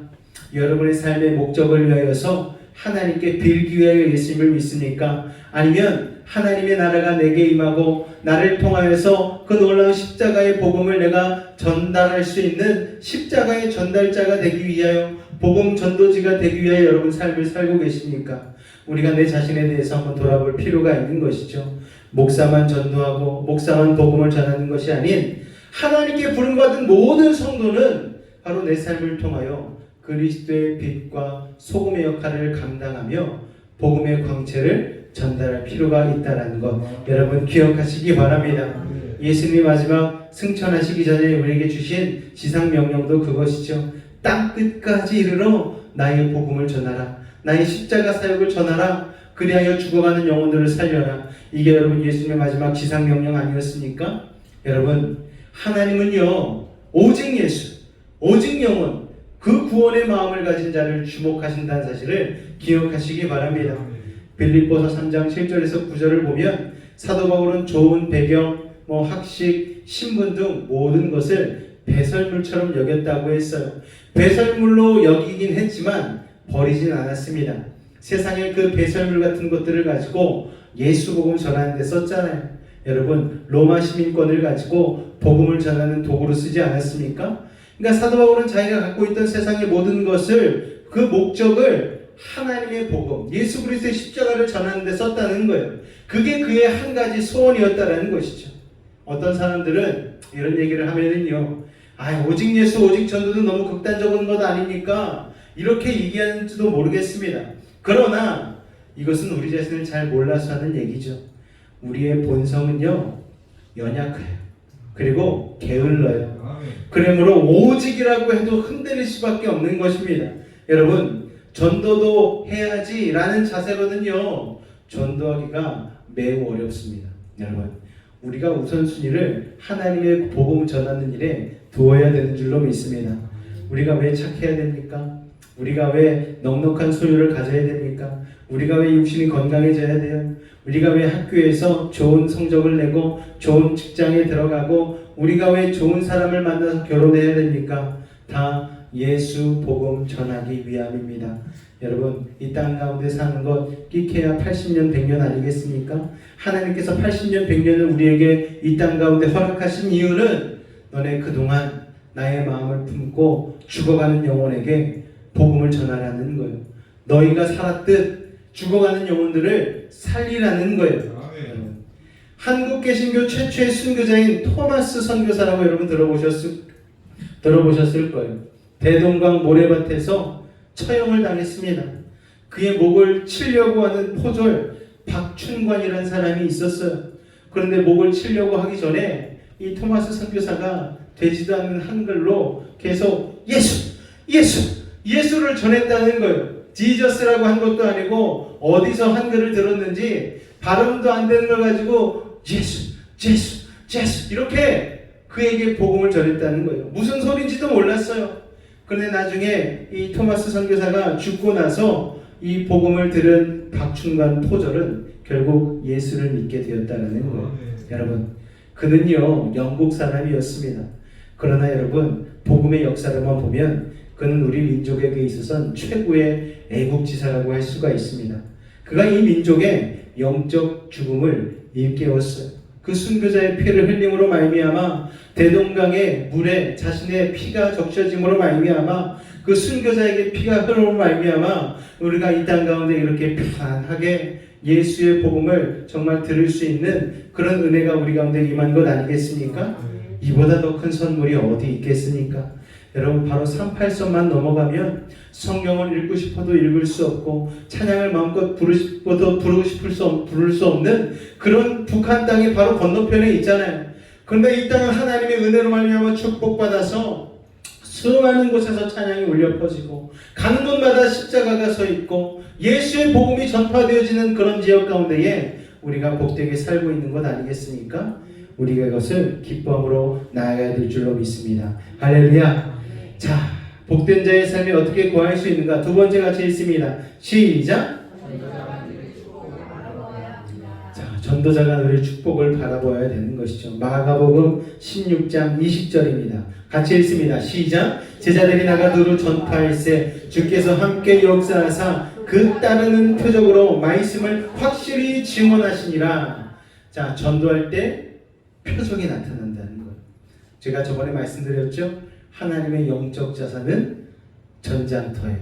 여러분의 삶의 목적을 위하여서 하나님께 빌기 위하여 예수님을 믿습니까? 아니면 하나님의 나라가 내게 임하고 나를 통하여서 그 놀라운 십자가의 복음을 내가 전달할 수 있는 십자가의 전달자가 되기 위하여, 복음 전도지가 되기 위하여 여러분 삶을 살고 계십니까? 우리가 내 자신에 대해서 한번 돌아볼 필요가 있는 것이죠. 목사만 전도하고 목사만 복음을 전하는 것이 아닌 하나님께 부름받은 모든 성도는 바로 내 삶을 통하여 그리스도의 빛과 소금의 역할을 감당하며 복음의 광채를 전달할 필요가 있다는 것 여러분 기억하시기 바랍니다. 예수님이 마지막 승천하시기 전에 우리에게 주신 지상명령도 그것이죠. 땅 끝까지 이르러 나의 복음을 전하라. 나의 십자가 사역을 전하라. 그리하여 죽어가는 영혼들을 살려라. 이게 여러분 예수님의 마지막 지상명령 아니었습니까? 여러분 하나님은요 오직 예수, 오직 영혼, 그 구원의 마음을 가진 자를 주목하신다는 사실을 기억하시기 바랍니다. 빌립보서 3장 7절에서 9절을 보면 사도 바울은 좋은 배경, 학식, 신분 등 모든 것을 배설물처럼 여겼다고 했어요. 배설물로 여기긴 했지만 버리진 않았습니다. 세상의 그 배설물 같은 것들을 가지고 예수 복음 전하는 데 썼잖아요. 여러분 로마 시민권을 가지고 복음을 전하는 도구로 쓰지 않았습니까? 그러니까 사도 바울은 자기가 갖고 있던 세상의 모든 것을, 그 목적을 하나님의 복음, 예수 그리스도의 십자가를 전하는 데 썼다는 거예요. 그게 그의 한 가지 소원이었다라는 것이죠. 어떤 사람들은 이런 얘기를 하면은요, 오직 예수, 오직 전도도 너무 극단적인 것 아닙니까? 이렇게 얘기하는지도 모르겠습니다. 그러나 이것은 우리 자신을 잘 몰라서 하는 얘기죠. 우리의 본성은요 연약해요. 그리고 게을러요. 그러므로 오직이라고 해도 흔들릴 수밖에 없는 것입니다. 여러분 전도도 해야지 라는 자세로는요 전도하기가 매우 어렵습니다. 여러분 우리가 우선순위를 하나님의 복음을 전하는 일에 두어야 되는 줄로 믿습니다. 우리가 왜 착해야 됩니까? 우리가 왜 넉넉한 소유를 가져야 됩니까? 우리가 왜 육신이 건강해져야 돼요? 우리가 왜 학교에서 좋은 성적을 내고 좋은 직장에 들어가고 우리가 왜 좋은 사람을 만나서 결혼해야 됩니까? 다 예수 복음 전하기 위함입니다. 여러분 이 땅 가운데 사는 것 끼케야 80년 100년 아니겠습니까? 하나님께서 80년 100년을 우리에게 이 땅 가운데 허락하신 이유는 너네 그동안 나의 마음을 품고 죽어가는 영혼에게 복음을 전하라는 거예요. 너희가 살았듯 죽어가는 영혼들을 살리라는 거예요. 한국 개신교 최초의 순교자인 토마스 선교사라고 여러분 들어보셨을 거예요. 대동강 모래밭에서 처형을 당했습니다. 그의 목을 치려고 하는 포졸 박춘관이라는 사람이 있었어요. 그런데 목을 치려고 하기 전에 이 토마스 선교사가 되지도 않는 한글로 계속 예수를 전했다는 거예요. 지저스라고 한 것도 아니고 어디서 한글을 들었는지 발음도 안 되는 걸 가지고 예수 이렇게 그에게 복음을 전했다는 거예요. 무슨 소리인지도 몰랐어요. 그런데 나중에 이 토마스 선교사가 죽고 나서 이 복음을 들은 박춘관 포졸은 결국 예수를 믿게 되었다는 거예요. 여러분 그는요 영국 사람이었습니다. 그러나 여러분 복음의 역사로만 보면 그는 우리 민족에게 있어서는 최고의 애국지사라고 할 수가 있습니다. 그가 이 민족의 영적 죽음을 일깨웠어요. 그 순교자의 피를 흘림으로 말미암아 대동강의 물에 자신의 피가 적셔짐으로 말미암아 그 순교자에게 피가 흐름으로 말미암아 우리가 이 땅 가운데 이렇게 편하게 예수의 복음을 정말 들을 수 있는 그런 은혜가 우리 가운데 임한 것 아니겠습니까? 이보다 더 큰 선물이 어디 있겠습니까? 여러분 바로 38선만 넘어가면 성경을 읽고 싶어도 읽을 수 없고 찬양을 마음껏 부르고 싶어도 부를 수 없는 그런 북한 땅이 바로 건너편에 있잖아요. 그런데 이 땅은 하나님의 은혜로 말미암아 축복받아서 수많은 곳에서 찬양이 울려 퍼지고 가는 곳마다 십자가가 서 있고 예수의 복음이 전파되어지는 그런 지역 가운데에 우리가 복되게 살고 있는 것 아니겠습니까? 우리가 이것을 기쁨으로 나아가야 될 줄로 믿습니다. 할렐루야. 자, 복된 자의 삶이 어떻게 구할 수 있는가? 두 번째 같이 읽습니다. 시작. 자, 전도자가 누릴 축복을 바라보아야 되는 것이죠. 마가복음 16장 20절입니다. 같이 읽습니다. 시작. 제자들이 나가 두루 전파할세 주께서 함께 역사하사 그 따르는 표적으로 말씀을 확실히 증언하시니라. 자, 전도할 때 표적이 나타난다는 거예요. 제가 저번에 말씀드렸죠. 하나님의 영적 자산은 전장터에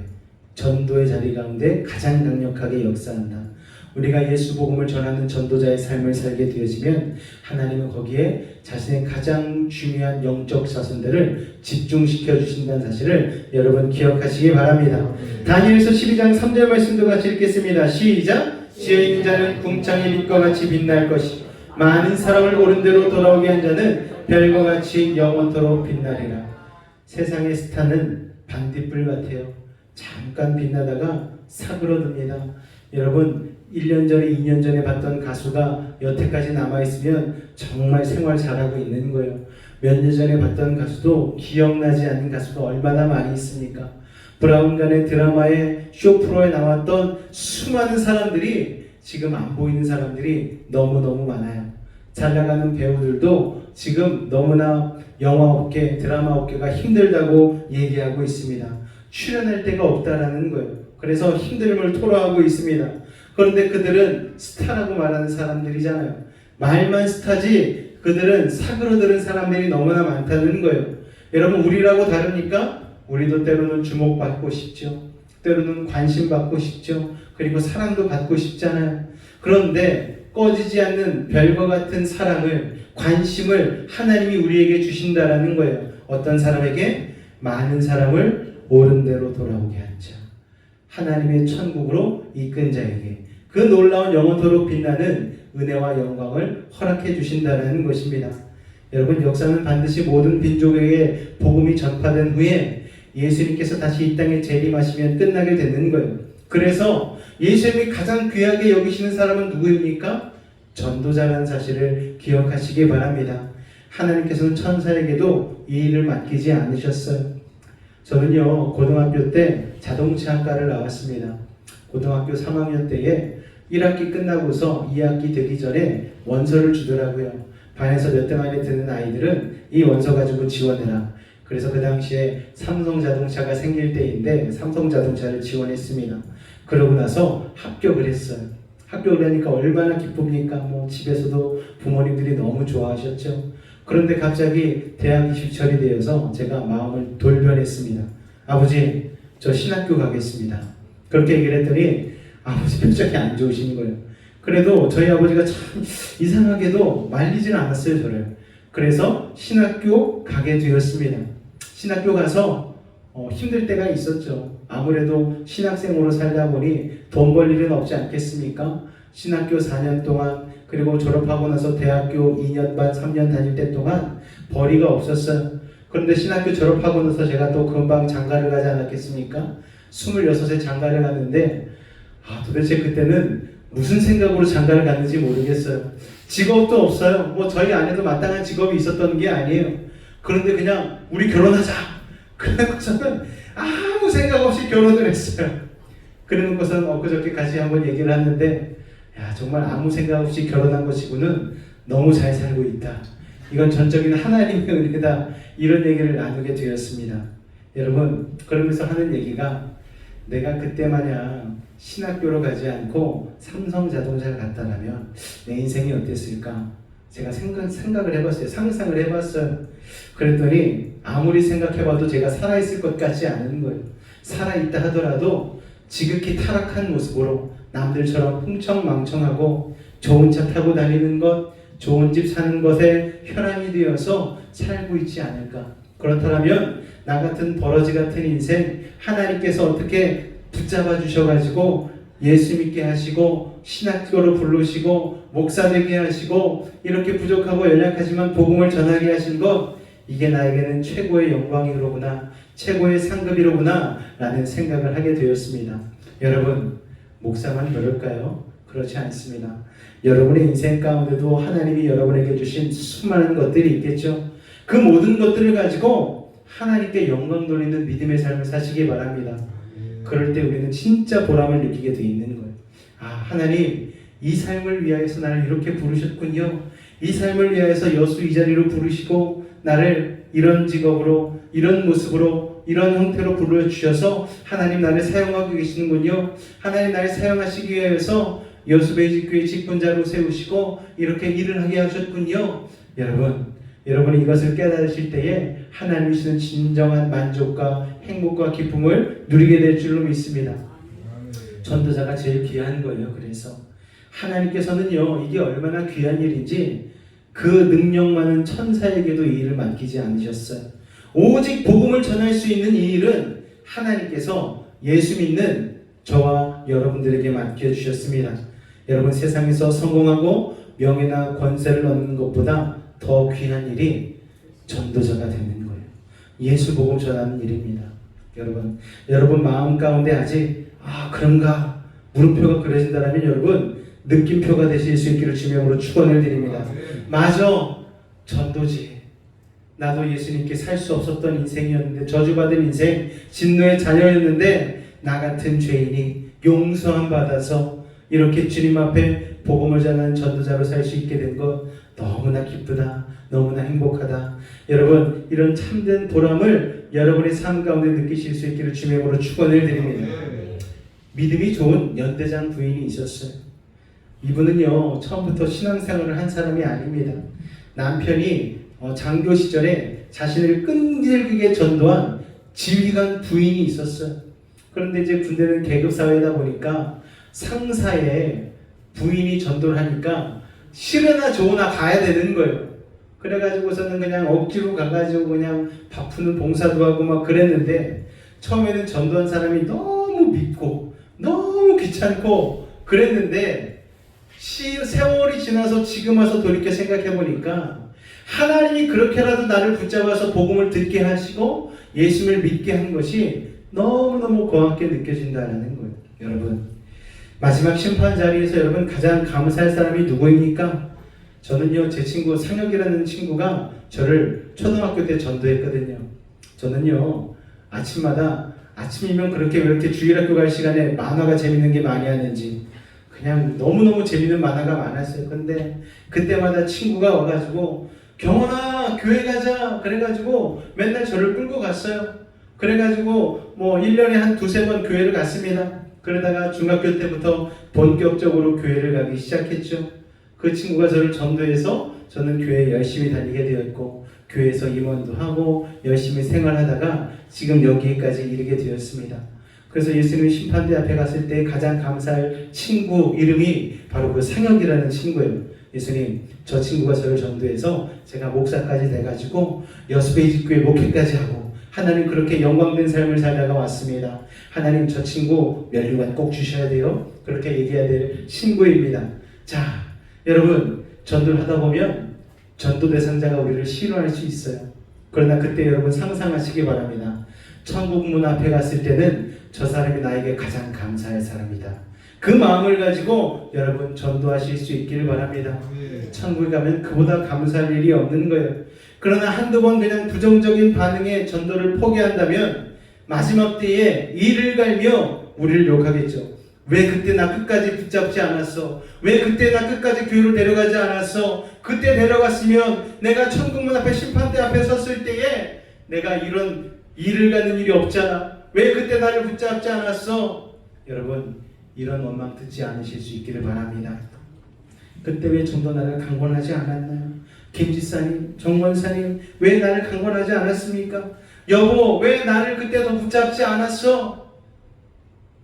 전도의 자리 가운데 가장 강력하게 역사한다. 우리가 예수 복음을 전하는 전도자의 삶을 살게 되어지면 하나님은 거기에 자신의 가장 중요한 영적 자손들을 집중시켜 주신다는 사실을 여러분 기억하시기 바랍니다. 다니엘서 12장 3절 말씀도 같이 읽겠습니다. 시작. 지혜 있는 자는 궁창의 빛과 같이 빛날 것이 많은 사람을 옳은 대로 돌아오게 한 자는 별과 같이 영원토록 빛나리라. 세상의 스타는 반딧불 같아요. 잠깐 빛나다가 사그러듭니다. 여러분 1년 전에 2년 전에 봤던 가수가 여태까지 남아있으면 정말 생활 잘하고 있는 거예요. 몇 년 전에 봤던 가수도 기억나지 않는 가수가 얼마나 많이 있습니까? 브라운관의 드라마에 쇼프로에 나왔던 수많은 사람들이 지금 안 보이는 사람들이 너무너무 많아요. 잘 나가는 배우들도 지금 너무나 영화업계, 드라마업계가 힘들다고 얘기하고 있습니다. 출연할 데가 없다라는 거예요. 그래서 힘듦을 토로하고 있습니다. 그런데 그들은 스타라고 말하는 사람들이잖아요. 말만 스타지 그들은 사그러드는 사람들이 너무나 많다는 거예요. 여러분 우리라고 다릅니까? 우리도 때로는 주목받고 싶죠. 때로는 관심받고 싶죠. 그리고 사랑도 받고 싶잖아요. 그런데 꺼지지 않는 별과 같은 사랑을, 관심을 하나님이 우리에게 주신다라는 거예요. 어떤 사람에게? 많은 사람을 옳은 대로 돌아오게 한 자. 하나님의 천국으로 이끈 자에게 그 놀라운 영원토록 빛나는 은혜와 영광을 허락해 주신다는 것입니다. 여러분 역사는 반드시 모든 민족에게 복음이 전파된 후에 예수님께서 다시 이 땅에 재림하시면 끝나게 되는 거예요. 그래서 예수님이 가장 귀하게 여기시는 사람은 누구입니까? 전도자라는 사실을 기억하시기 바랍니다. 하나님께서는 천사에게도 이 일을 맡기지 않으셨어요. 저는요 고등학교 때 자동차학과를 나왔습니다. 고등학교 3학년 때에 1학기 끝나고서 2학기 되기 전에 원서를 주더라고요. 반에서 몇 등 안에 드는 아이들은 이 원서 가지고 지원해라. 그래서 그 당시에 삼성자동차가 생길 때인데 삼성자동차를 지원했습니다. 그러고 나서 합격을 했어요. 합격을 하니까 얼마나 기쁩니까? 뭐 집에서도 부모님들이 너무 좋아하셨죠. 그런데 갑자기 대학 입시철이 되어서 제가 마음을 돌변했습니다. 아버지, 저 신학교 가겠습니다. 그렇게 얘기를 했더니 아버지 표정이 안 좋으신 거예요. 그래도 저희 아버지가 참 이상하게도 말리지는 않았어요, 저를. 그래서 신학교 가게 되었습니다. 신학교 가서 힘들 때가 있었죠. 아무래도 신학생으로 살다 보니 돈 벌 일은 없지 않겠습니까? 신학교 4년 동안 그리고 졸업하고 나서 대학교 2년 반 3년 다닐 때 동안 벌이가 없었어요. 그런데 신학교 졸업하고 나서 제가 또 금방 장가를 가지 않았겠습니까? 26에 장가를 갔는데 도대체 그때는 무슨 생각으로 장가를 갔는지 모르겠어요. 직업도 없어요. 뭐 저희 아내도 마땅한 직업이 있었던 게 아니에요. 그런데 그냥 우리 결혼하자. 그래서는 아무 생각 없이 결혼을 했어요. 그러고서는 엊그저께 같이 한번 얘기를 하는데 야 정말 아무 생각 없이 결혼한 것이고는 너무 잘 살고 있다. 이건 전적인 하나님의 은혜다. 이런 얘기를 나누게 되었습니다. 여러분 그러면서 하는 얘기가 내가 그때 마냥 신학교로 가지 않고 삼성자동차를 갔다라면 내 인생이 어땠을까? 제가 생각을 해봤어요. 상상을 해봤어요. 그랬더니 아무리 생각해봐도 제가 살아있을 것 같지 않은 거예요. 살아있다 하더라도 지극히 타락한 모습으로 남들처럼 흥청망청하고 좋은 차 타고 다니는 것, 좋은 집 사는 것에 혈안이 되어서 살고 있지 않을까. 그렇다면 나 같은 버러지 같은 인생 하나님께서 어떻게 붙잡아 주셔가지고 예수 믿게 하시고 신학교로 부르시고 목사 되게 하시고 이렇게 부족하고 연약하지만 복음을 전하게 하신 것 이게 나에게는 최고의 영광이로구나, 최고의 상급이로구나 라는 생각을 하게 되었습니다. 여러분, 목사만 그럴까요? 그렇지 않습니다. 여러분의 인생 가운데도 하나님이 여러분에게 주신 수많은 것들이 있겠죠. 그 모든 것들을 가지고 하나님께 영광 돌리는 믿음의 삶을 사시기 바랍니다. 그럴 때 우리는 진짜 보람을 느끼게 돼 있는 거예요. 아, 하나님, 이 삶을 위하여서 나를 이렇게 부르셨군요. 이 삶을 위하여서 여수 이 자리로 부르시고 나를 이런 직업으로, 이런 모습으로, 이런 형태로 불러주셔서 하나님 나를 사용하고 계시는군요. 하나님 나를 사용하시기 위해서 여수베이직교회 직분자로 세우시고 이렇게 일을 하게 하셨군요. 여러분이 이것을 깨달으실 때에 하나님이 주시는 진정한 만족과 행복과 기쁨을 누리게 될 줄로 믿습니다. 전도자가 제일 귀한 거예요. 그래서 하나님께서는요, 이게 얼마나 귀한 일인지 그 능력 많은 천사에게도 이 일을 맡기지 않으셨어요. 오직 복음을 전할 수 있는 이 일은 하나님께서 예수 믿는 저와 여러분들에게 맡겨주셨습니다. 여러분, 세상에서 성공하고 명예나 권세를 얻는 것보다 더 귀한 일이 전도자가 되는 거예요. 예수 복음 전하는 일입니다. 여러분 마음 가운데 아직 그런가 물음표가 그려진다면 여러분 느낌표가 되실 수 있기를 주명으로 축원을 드립니다. 맞아, 전도지. 나도 예수님께 살 수 없었던 인생이었는데, 저주받은 인생, 진노의 자녀였는데 나 같은 죄인이 용서함 받아서 이렇게 주님 앞에 복음을 전하는 전도자로 살 수 있게 된 것 너무나 기쁘다, 너무나 행복하다. 여러분, 이런 참된 보람을 여러분의 삶 가운데 느끼실 수 있기를 주명으로 축원을 드립니다. 믿음이 좋은 연대장 부인이 있었어요. 이분은요, 처음부터 신앙생활을 한 사람이 아닙니다. 남편이 장교 시절에 자신을 끈질기게 전도한 지휘관 부인이 있었어요. 그런데 이제 군대는 계급사회다 보니까 상사의 부인이 전도를 하니까 싫으나 좋으나 가야 되는 거예요. 그래가지고서는 그냥 억지로 가가지고 그냥 바쁘는 봉사도 하고 막 그랬는데, 처음에는 전도한 사람이 너무 믿고 너무 귀찮고 그랬는데 세월이 지나서 지금 와서 돌이켜 생각해보니까 하나님이 그렇게라도 나를 붙잡아서 복음을 듣게 하시고 예수를 믿게 한 것이 너무너무 고맙게 느껴진다는 거예요. 여러분, 마지막 심판 자리에서 여러분 가장 감사할 사람이 누구입니까? 저는요, 제 친구 상혁이라는 친구가 저를 초등학교 때 전도했거든요. 저는요, 아침이면 그렇게 왜 이렇게 주일학교 갈 시간에 만화가 재밌는 게 많이 하는지 그냥 너무너무 재밌는 만화가 많았어요. 근데 그때마다 친구가 와가지고 경원아 교회 가자 그래가지고 맨날 저를 끌고 갔어요. 그래가지고 뭐 1년에 한 두세 번 교회를 갔습니다. 그러다가 중학교 때부터 본격적으로 교회를 가기 시작했죠. 그 친구가 저를 전도해서 저는 교회에 열심히 다니게 되었고 교회에서 임원도 하고 열심히 생활하다가 지금 여기까지 이르게 되었습니다. 그래서 예수님 심판대 앞에 갔을 때 가장 감사할 친구 이름이 바로 그 상혁이라는 친구예요. 예수님, 저 친구가 저를 전도해서 제가 목사까지 돼가지고 여수베이직교회 목회까지 하고 하나님 그렇게 영광된 삶을 살다가 왔습니다. 하나님 저 친구 면류관 꼭 주셔야 돼요. 그렇게 얘기해야 될 친구입니다. 자, 여러분, 전도를 하다 보면 전도 대상자가 우리를 싫어할 수 있어요. 그러나 그때 여러분 상상하시기 바랍니다. 천국 문 앞에 갔을 때는 저 사람이 나에게 가장 감사할 사람이다. 그 마음을 가지고 여러분 전도하실 수 있기를 바랍니다. 천국에 가면 그보다 감사할 일이 없는 거예요. 그러나 한두 번 그냥 부정적인 반응에 전도를 포기한다면 마지막 때에 이를 갈며 우리를 욕하겠죠. 왜 그때 나 끝까지 붙잡지 않았어? 왜 그때 나 끝까지 교회로 데려가지 않았어? 그때 데려갔으면 내가 천국문 앞에 심판대 앞에 섰을 때에 내가 이런 일을 갖는 일이 없잖아. 왜 그때 나를 붙잡지 않았어? 여러분, 이런 원망 듣지 않으실 수 있기를 바랍니다. 그때 왜 좀 더 나를 강권하지 않았나요? 김지사님, 정권사님, 왜 나를 강권하지 않았습니까? 여보, 왜 나를 그때 더 붙잡지 않았어?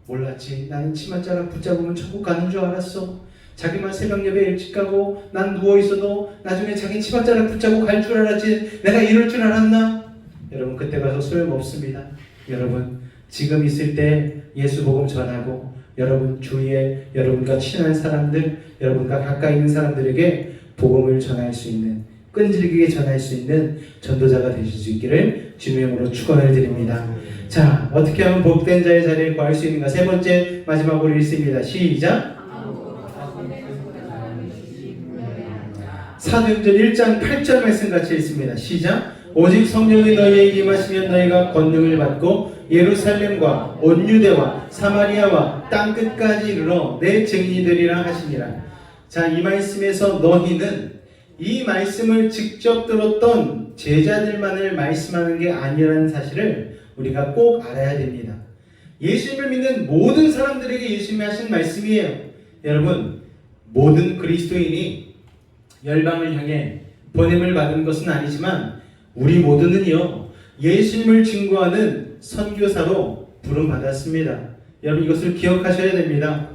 몰랐지. 나는 치맛자락 붙잡으면 천국 가는 줄 알았어. 자기만 새벽 예배 일찍 가고 난 누워있어도 나중에 자기 치맛자락 붙잡고 갈 줄 알았지. 내가 이럴 줄 알았나? 여러분, 그때 가서 소용없습니다. 여러분, 지금 있을 때 예수 복음 전하고 여러분 주위에 여러분과 친한 사람들, 여러분과 가까이 있는 사람들에게 복음을 전할 수 있는 끈질기게 전할 수 있는 전도자가 되실 수 있기를 주님의 이름으로 축원을 드립니다. 자, 어떻게 하면 복된 자의 자리를 구할 수 있는가? 세 번째 마지막으로 읽습니다. 시작. 사도행전 1장 8절 말씀 같이 읽습니다. 시작. 오직 성령이 너희에게 임하시면 너희가 권능을 받고 예루살렘과 온 유대와 사마리아와 땅끝까지 이르러 내 증인이 되리라 하시니라. 자, 이 말씀에서 너희는 이 말씀을 직접 들었던 제자들만을 말씀하는 게 아니라는 사실을 우리가 꼭 알아야 됩니다. 예수님을 믿는 모든 사람들에게 예수님이 하신 말씀이에요. 여러분, 모든 그리스도인이 열방을 향해 보냄을 받은 것은 아니지만 우리 모두는요, 예수님을 증거하는 선교사로 부름받았습니다. 여러분, 이것을 기억하셔야 됩니다.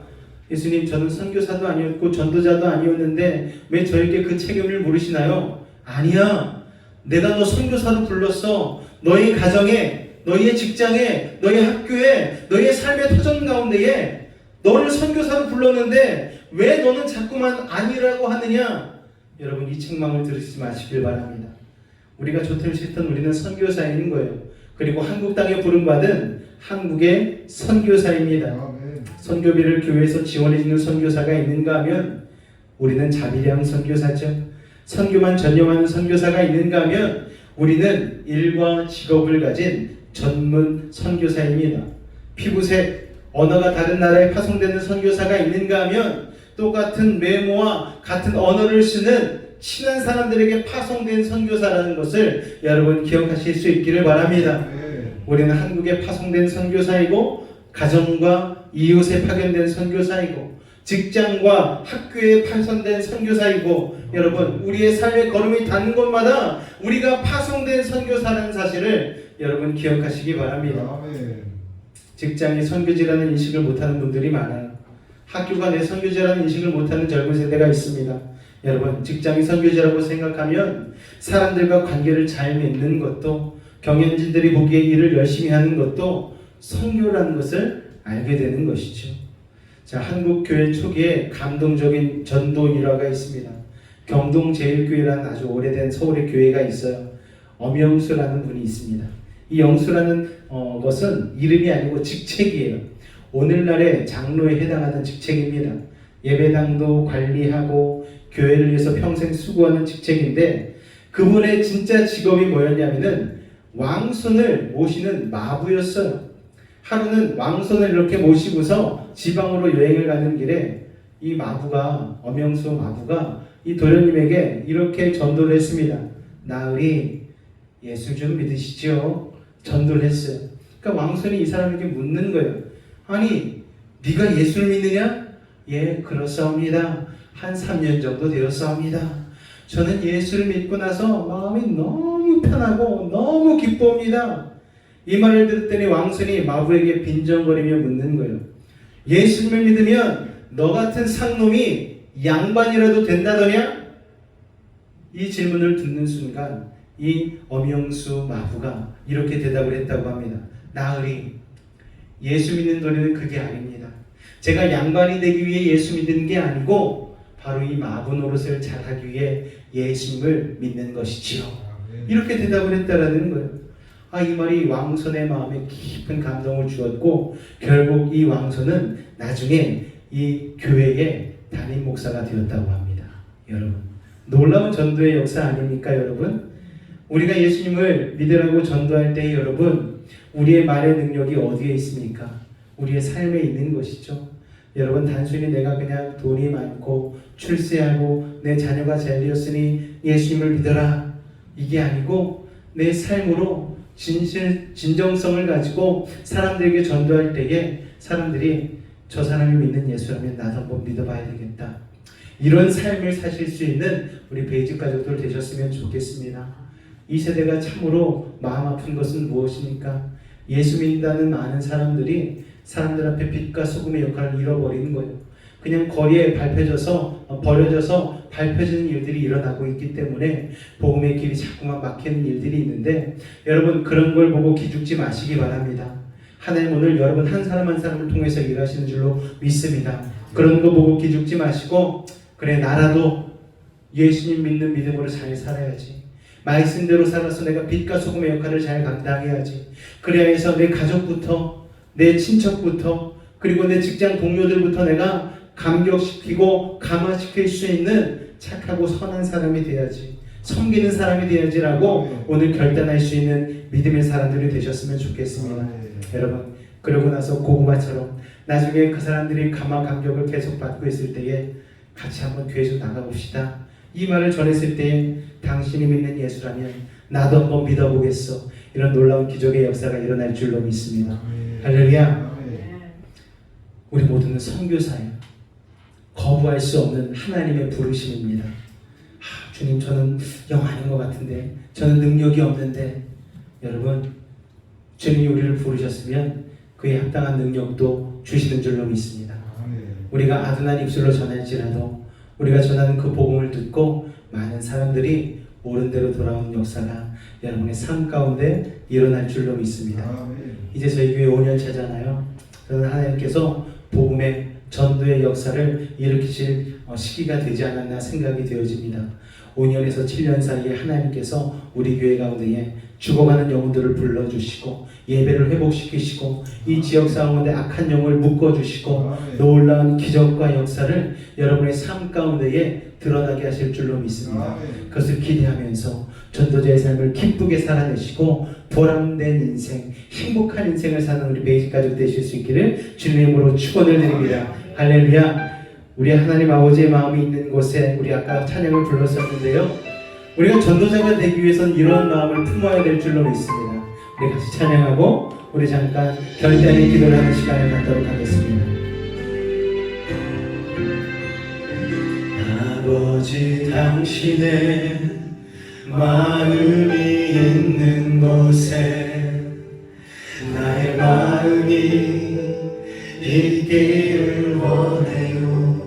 예수님, 저는 선교사도 아니었고 전도자도 아니었는데 왜 저에게 그 책임을 물으시나요? 아니야. 내가 너 선교사로 불렀어. 너희 가정에, 너희의 직장에, 너희 학교에, 너희의 삶의 터전 가운데에 너를 선교사로 불렀는데 왜 너는 자꾸만 아니라고 하느냐? 여러분, 이 책망을 들으시지 마시길 바랍니다. 우리가 좋든 싫든 우리는 선교사인 거예요. 그리고 한국 땅에 부름받은 한국의 선교사입니다. 선교비를 교회에서 지원해주는 선교사가 있는가 하면 우리는 자비량 선교사죠. 선교만 전념하는 선교사가 있는가 하면 우리는 일과 직업을 가진 전문 선교사입니다. 피부색, 언어가 다른 나라에 파송되는 선교사가 있는가 하면 똑같은 외모와 같은 언어를 쓰는 친한 사람들에게 파송된 선교사라는 것을 여러분 기억하실 수 있기를 바랍니다. 우리는 한국에 파송된 선교사이고 가정과 이웃에 파견된 선교사이고 직장과 학교에 파송된 선교사이고 여러분 우리의 삶의 걸음이 닿는 곳마다 우리가 파송된 선교사라는 사실을 여러분 기억하시기 바랍니다. 직장이 선교지라는 인식을 못하는 분들이 많아요. 학교가 내 선교지라는 인식을 못하는 젊은 세대가 있습니다. 여러분, 직장이 선교지라고 생각하면 사람들과 관계를 잘 맺는 것도 경영진들이 보기에 일을 열심히 하는 것도 선교라는 것을 알게 되는 것이죠. 자, 한국 교회 초기에 감동적인 전도 일화가 있습니다. 경동제일교회라는 아주 오래된 서울의 교회가 있어요. 엄영수라는 분이 있습니다. 이 영수라는 것은 이름이 아니고 직책이에요. 오늘날의 장로에 해당하는 직책입니다. 예배당도 관리하고 교회를 위해서 평생 수고하는 직책인데 그분의 진짜 직업이 뭐였냐면은 왕손을 모시는 마부였어요. 하루는 왕손을 이렇게 모시고서 지방으로 여행을 가는 길에 이 마부가, 엄영수 마부가 이 도련님에게 이렇게 전도를 했습니다. 나으리, 예수 좀 믿으시죠? 전도를 했어요. 그러니까 왕손이 이 사람에게 묻는 거예요. 아니, 네가 예수를 믿느냐? 예, 그렇사옵니다. 한 3년 정도 되었사옵니다. 저는 예수를 믿고 나서 마음이 너무 편하고 너무 기쁩니다. 이 말을 들었더니 왕손이 마부에게 빈정거리며 묻는 거예요. 예수님을 믿으면 너 같은 상놈이 양반이라도 된다더냐? 이 질문을 듣는 순간 이 엄영수 마부가 이렇게 대답을 했다고 합니다. 나으리, 예수 믿는 도리는 그게 아닙니다. 제가 양반이 되기 위해 예수 믿는 게 아니고 바로 이 마부 노릇을 잘하기 위해 예수님을 믿는 것이지요. 이렇게 대답을 했다라는 거예요. 이 말이 왕손의 마음에 깊은 감동을 주었고 결국 이 왕손은 나중에 이 교회의 담임 목사가 되었다고 합니다. 여러분, 놀라운 전도의 역사 아닙니까 여러분? 우리가 예수님을 믿으라고 전도할 때 여러분 우리의 말의 능력이 어디에 있습니까? 우리의 삶에 있는 것이죠. 여러분, 단순히 내가 그냥 돈이 많고 출세하고 내 자녀가 잘 되었으니 예수님을 믿어라 이게 아니고 내 삶으로 진정성을 가지고 사람들에게 전도할 때에 사람들이 저 사람이 믿는 예수라면 나도 한번 믿어봐야 되겠다. 이런 삶을 사실 수 있는 우리 베이직 가족들 되셨으면 좋겠습니다. 이 세대가 참으로 마음 아픈 것은 무엇입니까? 예수 믿는다는 많은 사람들이 사람들 앞에 빛과 소금의 역할을 잃어버리는 거예요. 그냥 거리에 버려져서 밟혀지는 일들이 일어나고 있기 때문에 복음의 길이 자꾸만 막히는 일들이 있는데 여러분, 그런 걸 보고 기죽지 마시기 바랍니다. 하나님 오늘 여러분 한 사람 한 사람을 통해서 일하시는 줄로 믿습니다. 그런 거 보고 기죽지 마시고 그래 나라도 예수님 믿는 믿음으로 잘 살아야지. 말씀대로 살아서 내가 빛과 소금의 역할을 잘 감당해야지. 그래야 해서 내 가족부터, 내 친척부터, 그리고 내 직장 동료들부터 내가 감격시키고 감화시킬 수 있는 착하고 선한 사람이 돼야지. 섬기는 사람이 돼야지라고 오늘 결단할 수 있는 믿음의 사람들이 되셨으면 좋겠습니다. 여러분, 그러고 나서 고구마처럼 나중에 그 사람들이 감화 감격을 계속 받고 있을 때에 같이 한번 교회 좀 나가봅시다. 이 말을 전했을 때에 당신이 믿는 예수라면 나도 한번 믿어보겠어. 이런 놀라운 기적의 역사가 일어날 줄로 믿습니다. 할렐루야. 우리 모두는 선교사예요. 거부할 수 없는 하나님의 부르심입니다. 주님, 저는 영 아닌 것 같은데, 저는 능력이 없는데, 여러분, 주님이 우리를 부르셨으면 그에 합당한 능력도 주시는 줄로 믿습니다. 우리가 아둔한 입술로 전할지라도 우리가 전하는 그 복음을 듣고 많은 사람들이 옳은 대로 돌아오는 역사가 여러분의 삶 가운데 일어날 줄로 믿습니다. 이제 저희 교회 5년 차잖아요. 저는 하나님께서 복음의 전도의 역사를 일으키실 시기가 되지 않았나 생각이 되어집니다. 5년에서 7년 사이에 하나님께서 우리 교회 가운데에 죽어가는 영혼들을 불러주시고 예배를 회복시키시고 이 지역사 가운데 악한 영을 묶어주시고 놀라운 기적과 역사를 여러분의 삶 가운데에 드러나게 하실 줄로 믿습니다. 그것을 기대하면서 전도자의 삶을 기쁘게 살아내시고 보람된 인생, 행복한 인생을 사는 우리 베이직 가족 되실 수 있기를 주님의 이름으로 축원을 드립니다. 할렐루야. 우리 하나님 아버지의 마음이 있는 곳에 우리 아까 찬양을 불렀었는데요. 우리가 전도자가 되기 위해서는 이런 마음을 품어야 될 줄로 믿습니다. 우리 같이 찬양하고 우리 잠깐 결단의 기도를 하는 시간을 갖도록 하겠습니다. 아버지, 당신의 마음이 있는 곳에 나의 마음이 있기를 원해요.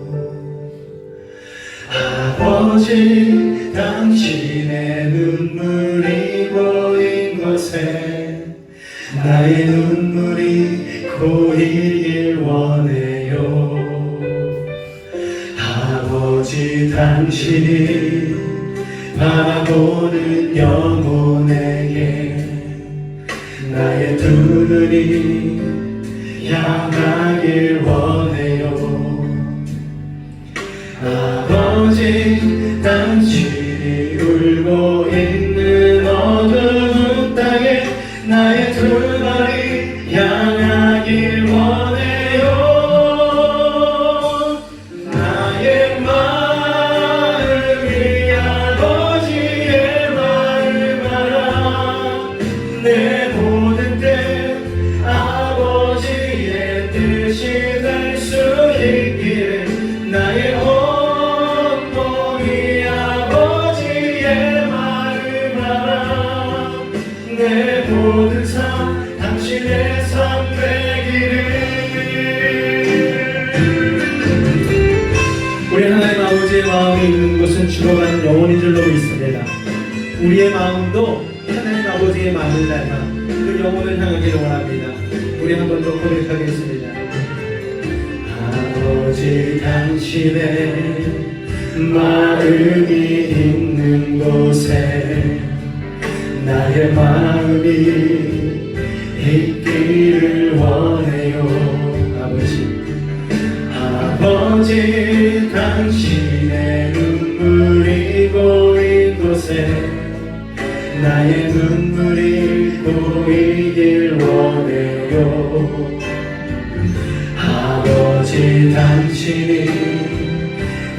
아버지, 당신의 눈물이 고인 곳에 나의 눈물이 고이길 원해요. 아버지, 당신이 바라보는 영혼에게 나의 두 눈이 향하길 원해요. 아버지, 당신이 울고 있는 어두운 땅에 나의 두 발이 향하길 원해요. 나의 마음이 아버지의 마음을 알아. 내 모든 뜻 아버지의 뜻이 될 수 있기를 나의 온몸이 아버지의 마음을 알아. 내 모든 삶 당신의 삶 되기를. 우리 하나님 아버지의 마음이 있는 곳은 죽어가는 영혼인 줄로 믿습니다. 우리의 마음도 하나님 아버지의 마음을 닮아 그 영혼을 향하기를 원합니다. 우리 한 번 더 고백하겠습니다. 아버지, 당신의 마음이 있는 곳에 나의 마음이 있기를 원해요. 아버지, 당신의 눈물이 고인 곳에 나의 눈물이 고이길 원해요. 아버지, 당신이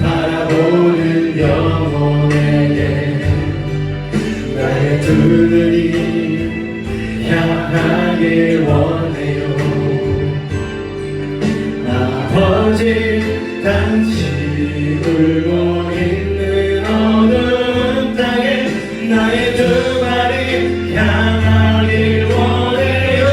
바라보는 영혼에게 나의 두 눈이 향하길 원해요. 아버지, 당신이 울고 있는 어두운 땅에 나의 두 발이 향하길 원해요.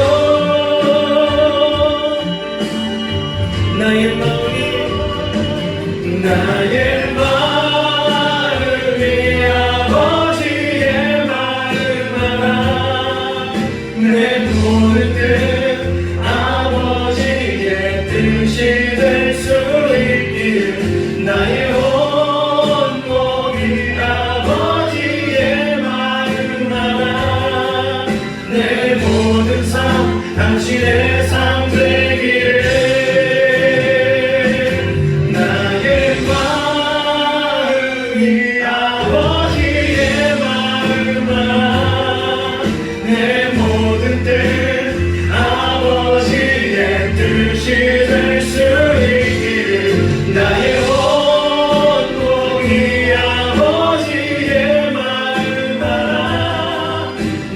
나의 마음이 아버지의 마음 알아. 내 모든 뜻 아버지의 뜻이 될 수 있기를 나의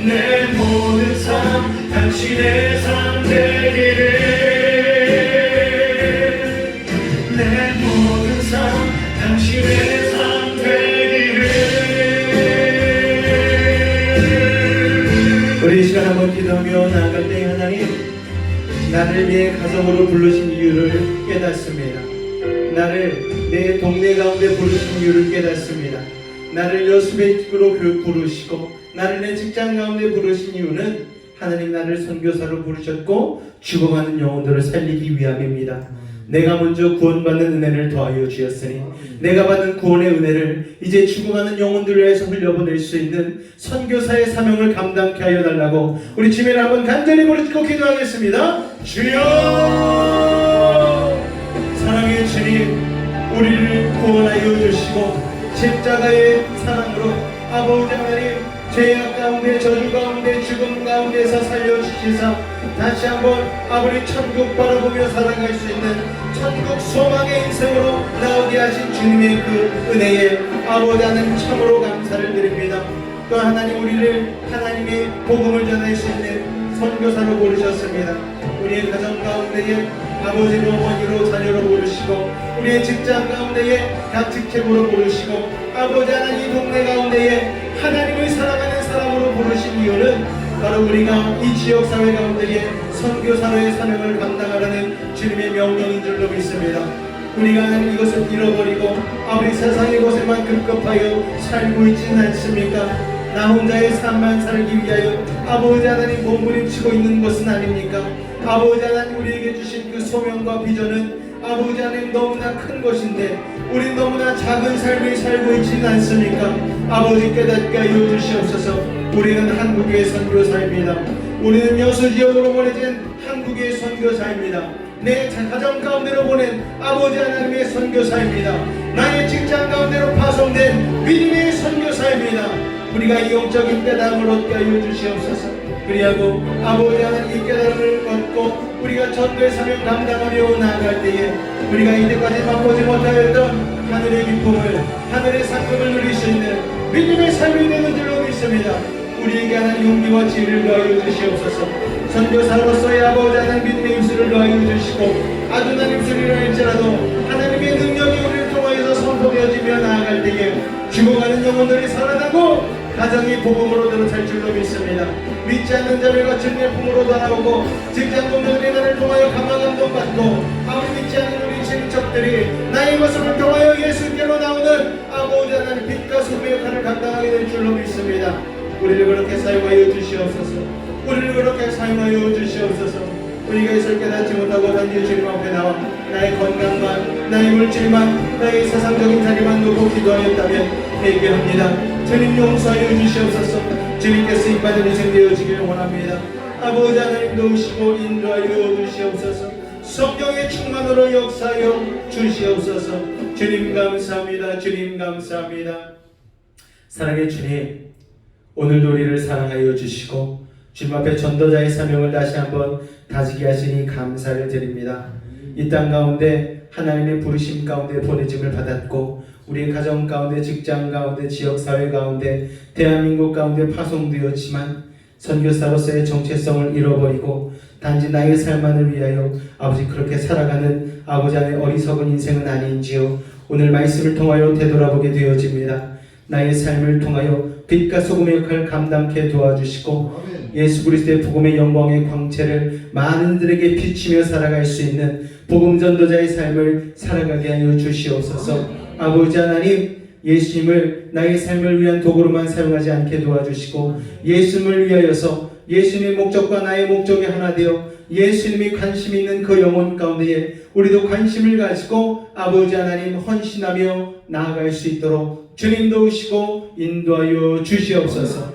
내 모든 삶 당신의 삶 되기를 내 모든 삶 당신의 삶 되기를 우리 이 시간 한번 기도하며 나아갈 때 하나님 나를 내 가정으로 부르신 이유를 깨닫습니다. 나를 내 동네 가운데 부르신 이유를 깨닫습니다. 나를 여수의 집으로 부르시고 나를 내 직장 가운데 부르신 이유는 하나님 나를 선교사로 부르셨고 죽어가는 영혼들을 살리기 위함입니다. 내가 먼저 구원받는 은혜를 더하여 주셨으니 내가 받은 구원의 은혜를 이제 죽어가는 영혼들을 위해서 흘려보낼 수 있는 선교사의 사명을 감당케 하여 달라고 우리 주님을 한번 간절히 부르짖고 기도하겠습니다. 주여 사랑의 주님 우리를 구원하여 주시고 십자가의 사랑으로 아버지 하나님 죄악 가운데 저주 가운데 죽음 가운데서 살려주시사 다시 한번 아버지 천국 바라보며 살아갈 수 있는 천국 소망의 인생으로 나오게 하신 주님의 그 은혜에 아버지 하나님 참으로 감사를 드립니다. 또 하나님 우리를 하나님의 복음을 전할 수 있는 선교사로 부르셨습니다. 우리의 가정 가운데에 아버지로 어머니로 자녀로 부르시고 우리의 직장 가운데에 가축책으로 부르시고 아버지 하나님 동네 가운데에 하나님을 사랑하는 사람으로 부르신 이유는 바로 우리가 이 지역사회 가운데에 선교사로의 사명을 감당하라는 주님의 명령인 줄로 믿습니다. 우리가 하나님 이것을 잃어버리고 아버지 세상의 것에만 급급하여 살고 있지는 않습니까? 나 혼자의 삶만 살기 위하여 아버지 하나님 몸부림치고 있는 것은 아닙니까? 아버지 하나님 우리에게 주신 그 소명과 비전은 아버지 하나님 너무나 큰 것인데 우리 너무나 작은 삶을 살고 있지는 않습니까? 아버지 깨닫게 하여 주시옵소서. 우리는 한국의 선교사입니다. 우리는 여수 지역으로 보내진 한국의 선교사입니다. 내 가정 가운데로 보낸 아버지 하나님의 선교사입니다. 나의 직장 가운데로 파송된 믿음의 선교사입니다. 우리가 이 영적인 깨달음을 얻게 하여 주시옵소서. 그리하고 아버지 하나님 이 깨달음을 얻고 우리가 전도의 사명 감당하며 나아갈 때에 우리가 이때까지 맛보지 못하였던 하늘의 기쁨을 하늘의 상급을 누릴 수 있는 믿음의 삶이 되는 줄로 믿습니다. 우리에게 하나님 용기와 지혜를 더하여 주시옵소서. 선교사로서의 아버지 하나님 믿음의 입술을 더하여 주시고 아둔한 입술이라 할지라도 하나님의 능력이 우리를 통하여서 선포되어지며 나아갈 때에 죽어가는 영혼들이 살아나고 가정이 복음으로 들어찰 줄로 믿습니다. 믿지 않는 자를 거친 예품으로 돌아오고 직장 동료들이 나를 통하여 감화 감동받고 아무리 믿지 않는 우리 친척들이 나의 모습을 통하여 예수께로 나오는 아버지 하나님 빛과 소금의 역할을 감당하게 될 줄로 믿습니다. 우리를 그렇게 사용하여 주시옵소서. 우리를 그렇게 사용하여 주시옵소서. 우리가 이것을 깨닫지 못하고 단지 주님 앞에 나와 나의 건강만 나의 물질만 나의 세상적인 자리만 놓고 기도하였다면 회개합니다. 주님 용서하여 주시옵소서. 주님께 쓰임받은 인생 되어지기를 원합니다. 아버지 하나님 도우시고 인도하여 주시옵소서. 성령의 충만으로 역사하여 주시옵소서. 주님 감사합니다. 주님 감사합니다. 사랑의 주님 오늘도 우리를 사랑하여 주시고 주님 앞에 전도자의 사명을 다시 한번 다지게 하시니 감사를 드립니다. 이 땅 가운데 하나님의 부르심 가운데 보내짐을 받았고 우리의 가정 가운데 직장 가운데 지역사회 가운데 대한민국 가운데 파송되었지만 선교사로서의 정체성을 잃어버리고 단지 나의 삶만을 위하여 아버지 그렇게 살아가는 아버지 안의 어리석은 인생은 아닌지요. 오늘 말씀을 통하여 되돌아보게 되어집니다. 나의 삶을 통하여 빛과 소금의 역할을 감당케 도와주시고 예수 그리스도의 복음의 영광의 광채를 많은 이들에게 비추며 살아갈 수 있는 복음 전도자의 삶을 살아가게 하여 주시옵소서. 아버지 하나님 예수님을 나의 삶을 위한 도구로만 사용하지 않게 도와주시고 예수님을 위하여서 예수님의 목적과 나의 목적이 하나 되어 예수님이 관심 있는 그 영혼 가운데에 우리도 관심을 가지고 아버지 하나님 헌신하며 나아갈 수 있도록 주님 도우시고 인도하여 주시옵소서.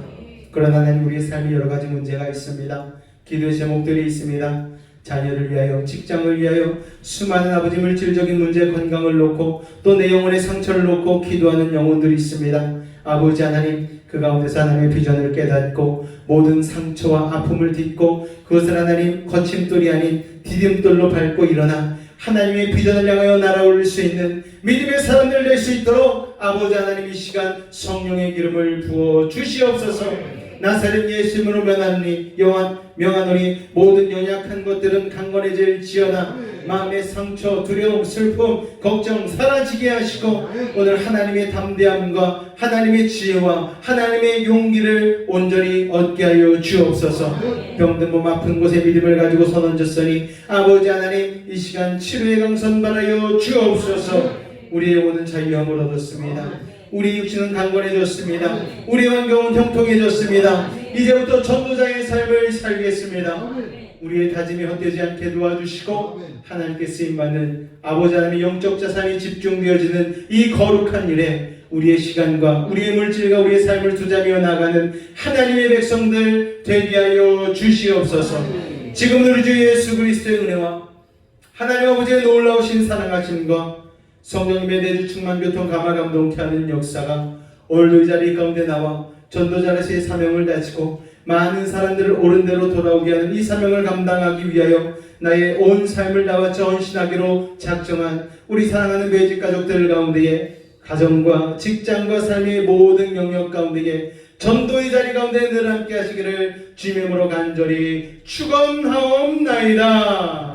그러나 하나님 우리의 삶에 여러 가지 문제가 있습니다. 기도의 제목들이 있습니다. 자녀를 위하여 직장을 위하여 수많은 아버지 물질적인 문제 건강을 놓고 또 내 영혼의 상처를 놓고 기도하는 영혼들이 있습니다. 아버지 하나님 그 가운데서 하나님의 비전을 깨닫고 모든 상처와 아픔을 딛고 그것을 하나님 거침돌이 아닌 디딤돌로 밟고 일어나 하나님의 비전을 향하여 날아올 수 있는 믿음의 사람들 될 수 있도록 아버지 하나님 이 시간 성령의 기름을 부어 주시옵소서. 나사렛 예수님으로 명하노니 모든 연약한 것들은 강건해질지어다. 마음의 상처, 두려움, 슬픔, 걱정 사라지게 하시고 오늘 하나님의 담대함과 하나님의 지혜와 하나님의 용기를 온전히 얻게 하여 주옵소서. 병든 몸 아픈 곳에 믿음을 가지고 선 얹었으니 아버지 하나님 이 시간 치료의 강선 바라여 주옵소서. 우리의 모든 자유함을 얻었습니다. 우리 육신은 강건해졌습니다. 우리 환경은 형통해졌습니다. 이제부터 전도자의 삶을 살겠습니다. 우리의 다짐이 헛되지 않게 도와주시고 하나님께 쓰임받는 아버지 하나님의 영적 자산이 집중되어지는 이 거룩한 일에 우리의 시간과 우리의 물질과 우리의 삶을 투자하며 나가는 하나님의 백성들 되게 하여 주시옵소서. 지금 우리 주 예수 그리스도의 은혜와 하나님 아버지의 놀라우신 사랑하심과 성령님의 내주 충만 교통 감화 감동케 하는 역사가 오늘도 이 자리 가운데 나와 전도자로서의 사명을 다지고 많은 사람들을 옳은 대로 돌아오게 하는 이 사명을 감당하기 위하여 나의 온 삶을 다와 헌신하기로 작정한 우리 사랑하는 매직 가족들 가운데에 가정과 직장과 삶의 모든 영역 가운데에 전도의 자리 가운데 늘 함께 하시기를 주님으로 간절히 축원하옵나이다.